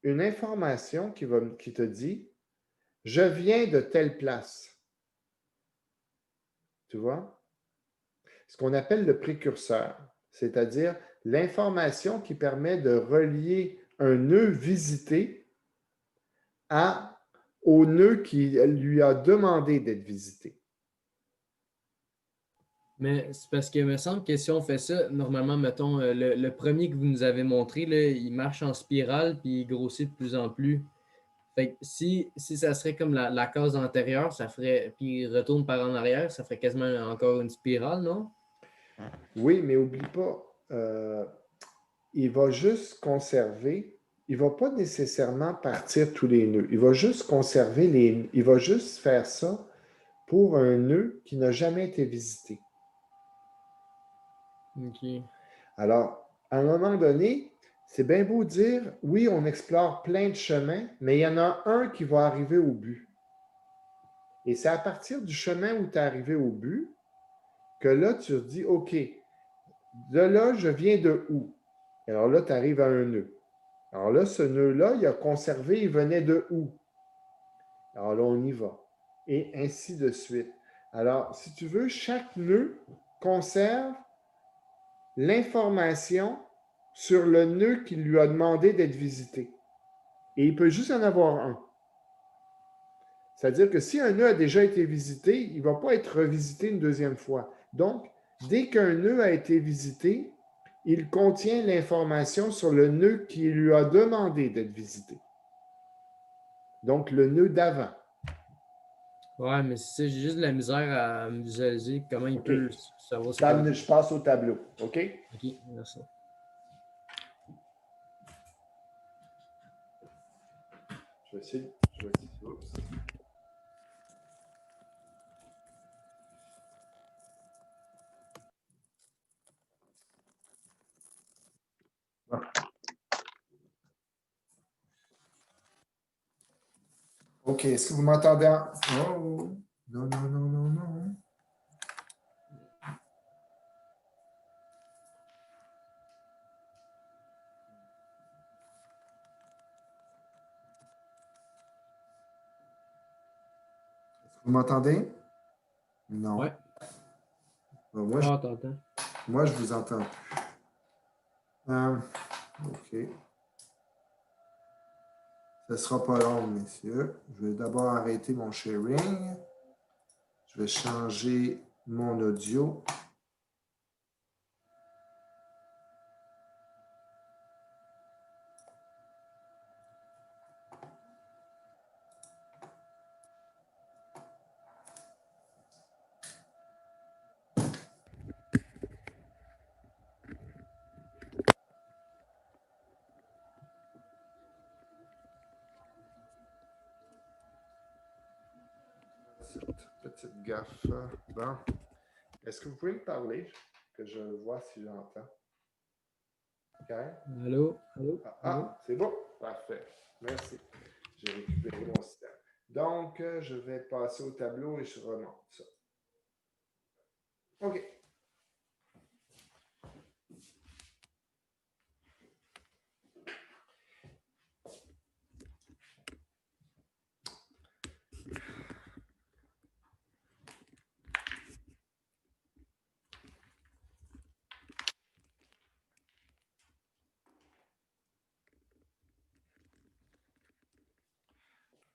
une information qui te dit « Je viens de telle place ». Tu vois? Ce qu'on appelle le précurseur, c'est-à-dire l'information qui permet de relier un nœud visité au nœud qui lui a demandé d'être visité. Mais c'est parce que me semble que si on fait ça, normalement, mettons, le premier que vous nous avez montré, là, il marche en spirale puis il grossit de plus en plus. Fait que si ça serait comme la case antérieure, ça ferait, puis il retourne par en arrière, ça ferait quasiment encore une spirale, non? Oui, mais n'oublie pas, il va juste conserver, il ne va pas nécessairement partir tous les nœuds. Il va juste conserver il va juste faire ça pour un nœud qui n'a jamais été visité. OK. Alors, à un moment donné, c'est bien beau dire, oui, on explore plein de chemins, mais il y en a un qui va arriver au but. Et c'est à partir du chemin où tu es arrivé au but que là, tu te dis, OK, de là, je viens de où? Alors là, tu arrives à un nœud. Alors là, ce nœud-là, il a conservé, il venait de où? Alors là, on y va. Et ainsi de suite. Alors, si tu veux, chaque nœud conserve l'information sur le nœud qui lui a demandé d'être visité. Et il peut juste en avoir un. C'est-à-dire que si un nœud a déjà été visité, il ne va pas être revisité une deuxième fois. Donc, dès qu'un nœud a été visité, il contient l'information sur le nœud qui lui a demandé d'être visité. Donc, le nœud d'avant. Ouais, mais c'est ça, j'ai juste de la misère à me visualiser comment il peut savoir ce que... Je passe au tableau, OK? OK, merci. Je vais essayer. Oups. OK, est-ce que vous m'entendez? Oh, non, non, non, non, non. Est-ce que vous m'entendez? Non. Ouais. Moi, je vous entends. OK. Ce ne sera pas long, messieurs. Je vais d'abord arrêter mon sharing. Je vais changer mon audio. Petite gaffe. Bon. Est-ce que vous pouvez me parler? Que je vois si j'entends. OK? Allô? Allô? C'est bon? Parfait. Merci. J'ai récupéré mon système. Donc, je vais passer au tableau et je remonte ça. OK.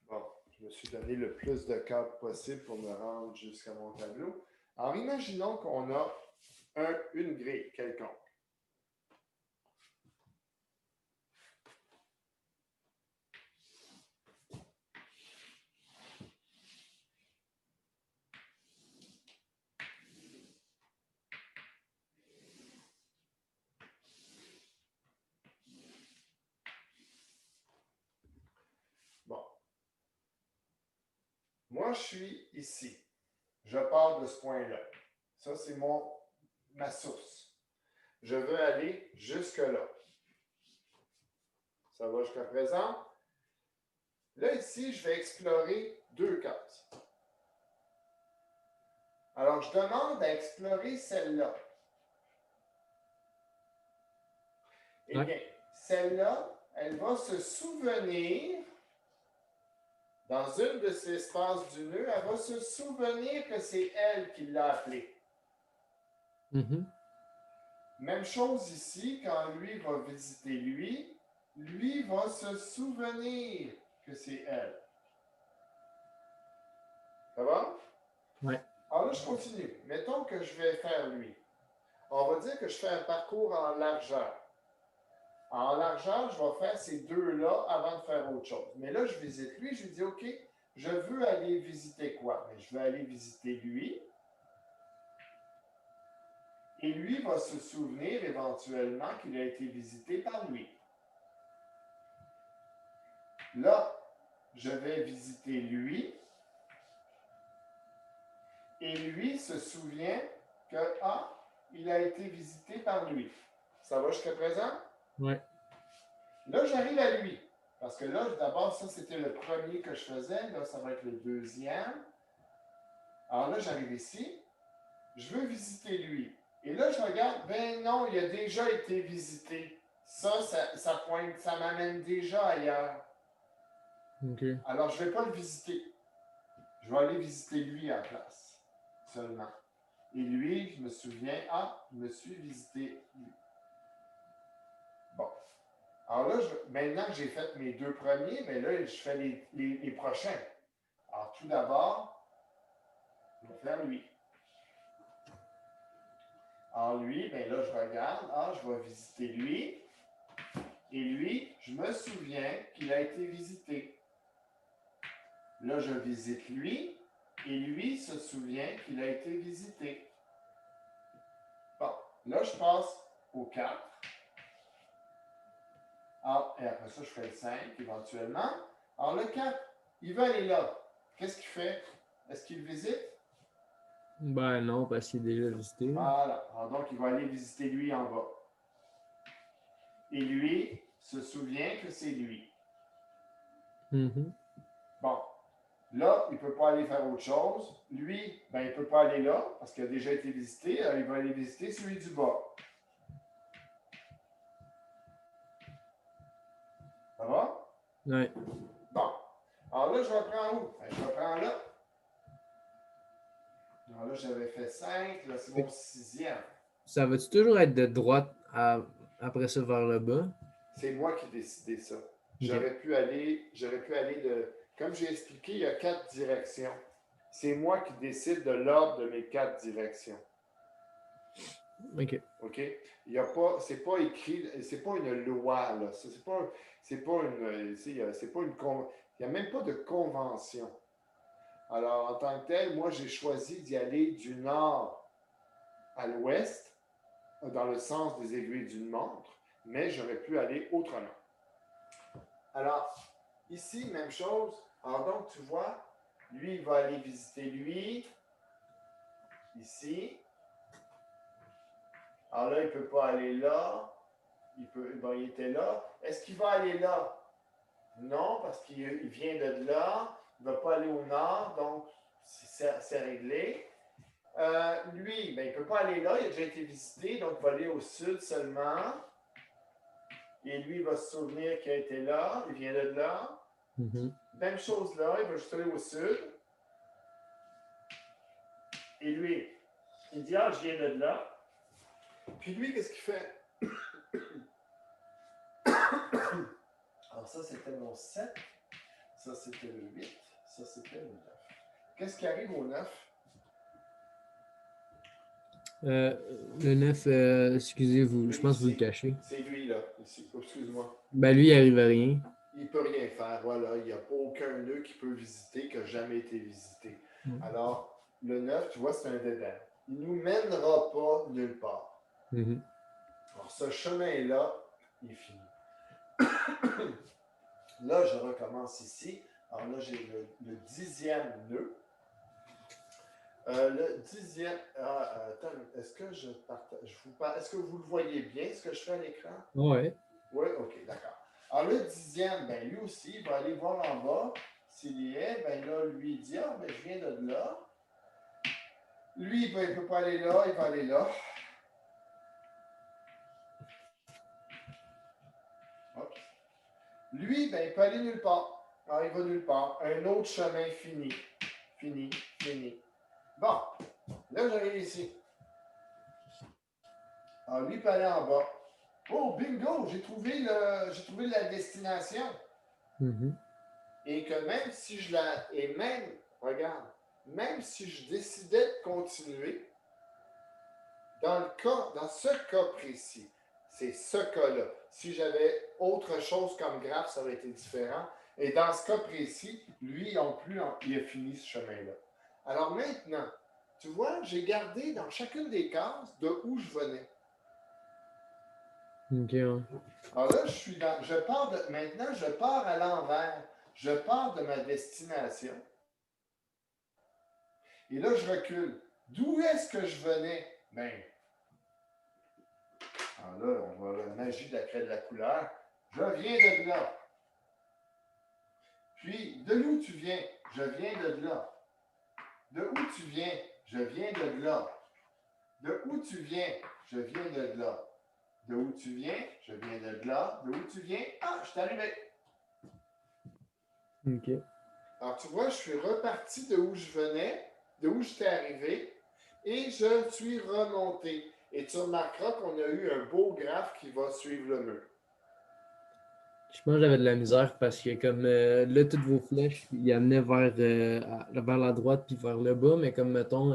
Bon, je me suis donné le plus de cadres possible pour me rendre jusqu'à mon tableau. Alors, imaginons qu'on a une grille quelconque. Bon. Moi, je suis ici. Je pars de ce point-là. Ça, c'est ma source. Je veux aller jusque-là. Ça va jusqu'à présent. Là, ici, je vais explorer deux cases. Alors, je demande à explorer celle-là. Eh bien, celle-là, elle va se souvenir, dans une de ces espaces du nœud, elle va se souvenir que c'est elle qui l'a appelé. Même chose ici, quand lui va visiter lui va se souvenir que c'est elle. Ça va? Oui. Alors là, je continue. Mettons que je vais faire lui. On va dire que je fais un parcours en largeur. En largeur, je vais faire ces deux-là avant de faire autre chose. Mais là, je visite lui, je lui dis, OK, je veux aller visiter quoi? Mais je veux aller visiter lui. Et lui va se souvenir éventuellement qu'il a été visité par lui. Là, je vais visiter lui. Et lui se souvient que, il a été visité par lui. Ça va jusqu'à présent? Oui. Là, j'arrive à lui. Parce que là, d'abord, ça, c'était le premier que je faisais. Là, ça va être le deuxième. Alors là, j'arrive ici. Je veux visiter lui. Et là, je regarde. Ben non, il a déjà été visité. Ça pointe, ça m'amène déjà ailleurs. OK. Alors, je ne vais pas le visiter. Je vais aller visiter lui à la place. Seulement. Et lui, je me souviens, je me suis visité lui. Bon. Alors là, maintenant que j'ai fait mes deux premiers, mais là, je fais les prochains. Alors, tout d'abord, je vais faire lui. Alors, lui, bien là, je regarde. Je vais visiter lui. Et lui, je me souviens qu'il a été visité. Là, je visite lui. Et lui se souvient qu'il a été visité. Bon, là, je passe au 4. Et après ça, je fais le 5 éventuellement. Alors, le 4, il va aller là. Qu'est-ce qu'il fait? Est-ce qu'il visite? Ben non, parce qu'il est déjà visité. Voilà. Alors, donc, il va aller visiter lui en bas. Et lui se souvient que c'est lui. Bon. Là, il ne peut pas aller faire autre chose. Lui, ben, il ne peut pas aller là parce qu'il a déjà été visité. Il va aller visiter celui du bas. Ça va? Oui. Bon. Alors là, je reprends où? Ben, je reprends là. Alors là, j'avais fait 5. Là, c'est mon 6e. Ça va-tu toujours être de droite après ça vers le bas? C'est moi qui ai décidé ça. J'aurais pu aller de... Comme j'ai expliqué, il y a 4 directions. C'est moi qui décide de l'ordre de mes 4 directions. OK. OK? Il y a pas... C'est pas écrit... C'est pas une loi, là. C'est pas une... Il n'y a même pas de convention. Alors, en tant que tel, moi, j'ai choisi d'y aller du nord à l'ouest, dans le sens des aiguilles d'une montre, mais j'aurais pu aller autrement. Alors, ici, même chose. Alors donc, tu vois, lui, il va aller visiter lui, ici. Alors là, il ne peut pas aller là. Il était là. Est-ce qu'il va aller là? Non, parce qu'il vient de là. Il ne va pas aller au nord, donc c'est réglé. Lui, ben, il ne peut pas aller là, il a déjà été visité, donc il va aller au sud seulement. Et lui, il va se souvenir qu'il a été là, il vient de là. Même chose là, il va juste aller au sud. Et lui, il dit, je viens de là. Puis lui, qu'est-ce qu'il fait? Alors ça, c'était mon 7. Ça, c'était le 8. Ça, c'était le 9. Qu'est-ce qui arrive au 9? Le 9, excusez-vous, je pense que vous le cachez. C'est lui, là, ici. Excuse-moi. Ben lui, il n'arrive à rien. Il ne peut rien faire, voilà. Il n'y a aucun nœud qui peut visiter, qui n'a jamais été visité. Alors, le 9, tu vois, c'est un dédale. Il ne nous mènera pas nulle part. Alors, ce chemin-là, il est fini. Là, je recommence ici. Alors là, j'ai le 10e nœud. Le 10e... attends, est-ce que je partage... Est-ce que vous le voyez bien, ce que je fais à l'écran? Oui. Oui, OK, d'accord. Alors, le 10e, ben, lui aussi, il va aller voir en bas. S'il y est, ben là, lui, il dit, ben, je viens de là. Lui, ben, il ne peut pas aller là, il va aller là. OK. Lui, ben, il peut aller nulle part. Alors, il va nulle part. Un autre chemin fini. Fini. Bon, là, j'arrive ici. Alors, lui, il peut aller en bas. Oh, bingo! J'ai trouvé la destination. Et que même si même si je décidais de continuer, dans ce cas précis, c'est ce cas-là. Si j'avais autre chose comme graphe, ça aurait été différent. Et dans ce cas précis, lui non plus, il a fini ce chemin-là. Alors maintenant, tu vois, j'ai gardé dans chacune des cases de où je venais. OK. Ouais. Alors là, maintenant, je pars à l'envers. Je pars de ma destination. Et là, je recule. D'où est-ce que je venais? Ben, alors là, on va la magie de la craie de la couleur. Je viens de là. Puis, de où tu viens? Je viens de là. De où tu viens? Je viens de là. De où tu viens? Je viens de là. De où tu viens? Je viens de là. De où tu viens? Ah, je suis arrivé. OK. Alors, tu vois, je suis reparti de où je venais, de où j'étais arrivé, et je suis remonté. Et tu remarqueras qu'on a eu un beau graphe qui va suivre le mur. Je pense que j'avais de la misère parce que comme là, toutes vos flèches, ils amenaient vers la droite puis vers le bas, mais comme mettons,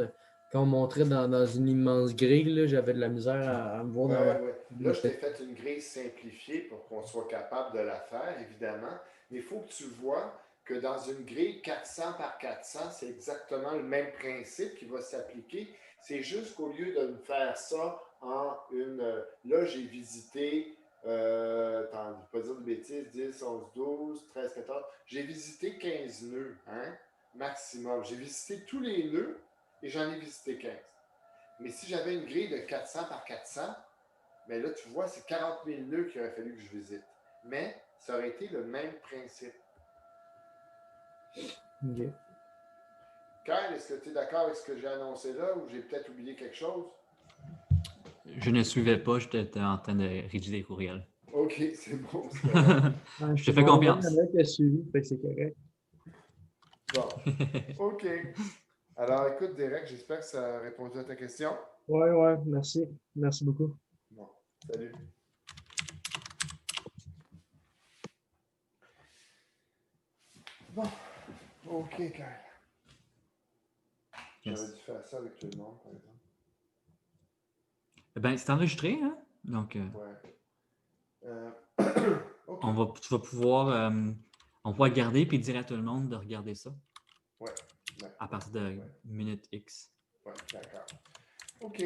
quand on montrait dans une immense grille, là, j'avais de la misère à me voir dans ma... Ouais. Là, je t'ai fait une grille simplifiée pour qu'on soit capable de la faire, évidemment. Mais il faut que tu vois que dans une grille 400 par 400, c'est exactement le même principe qui va s'appliquer. C'est juste qu'au lieu de me faire ça en une... Là, j'ai visité... attends, je ne vais pas dire de bêtises, 10, 11, 12, 13, 14. J'ai visité 15 nœuds, hein, maximum. J'ai visité tous les nœuds et j'en ai visité 15. Mais si j'avais une grille de 400 par 400, mais là, tu vois, c'est 40 000 nœuds qu'il aurait fallu que je visite. Mais ça aurait été le même principe. OK. Kyle, est-ce que tu es d'accord avec ce que j'ai annoncé là ou j'ai peut-être oublié quelque chose? Je ne suivais pas, j'étais en train de rédiger des courriels. OK, c'est bon. C'est correct. Je te fais confiance. Il y en a qui a suivi, fait que c'est correct. Bon, OK. Alors, écoute, Derek, j'espère que ça a répondu à ta question. Ouais, merci. Merci beaucoup. Bon, salut. Bon, OK, Kyle. Yes. J'aurais dû faire ça avec tout le monde, par exemple. Ben, c'est enregistré, hein? Donc, Ouais. OK. tu vas pouvoir, on pourra garder puis dire à tout le monde de regarder ça. Ouais. À partir de minute X. Ouais, d'accord. OK.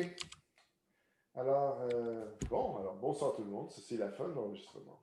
Alors, bonsoir tout le monde. Ceci est la fin de l'enregistrement.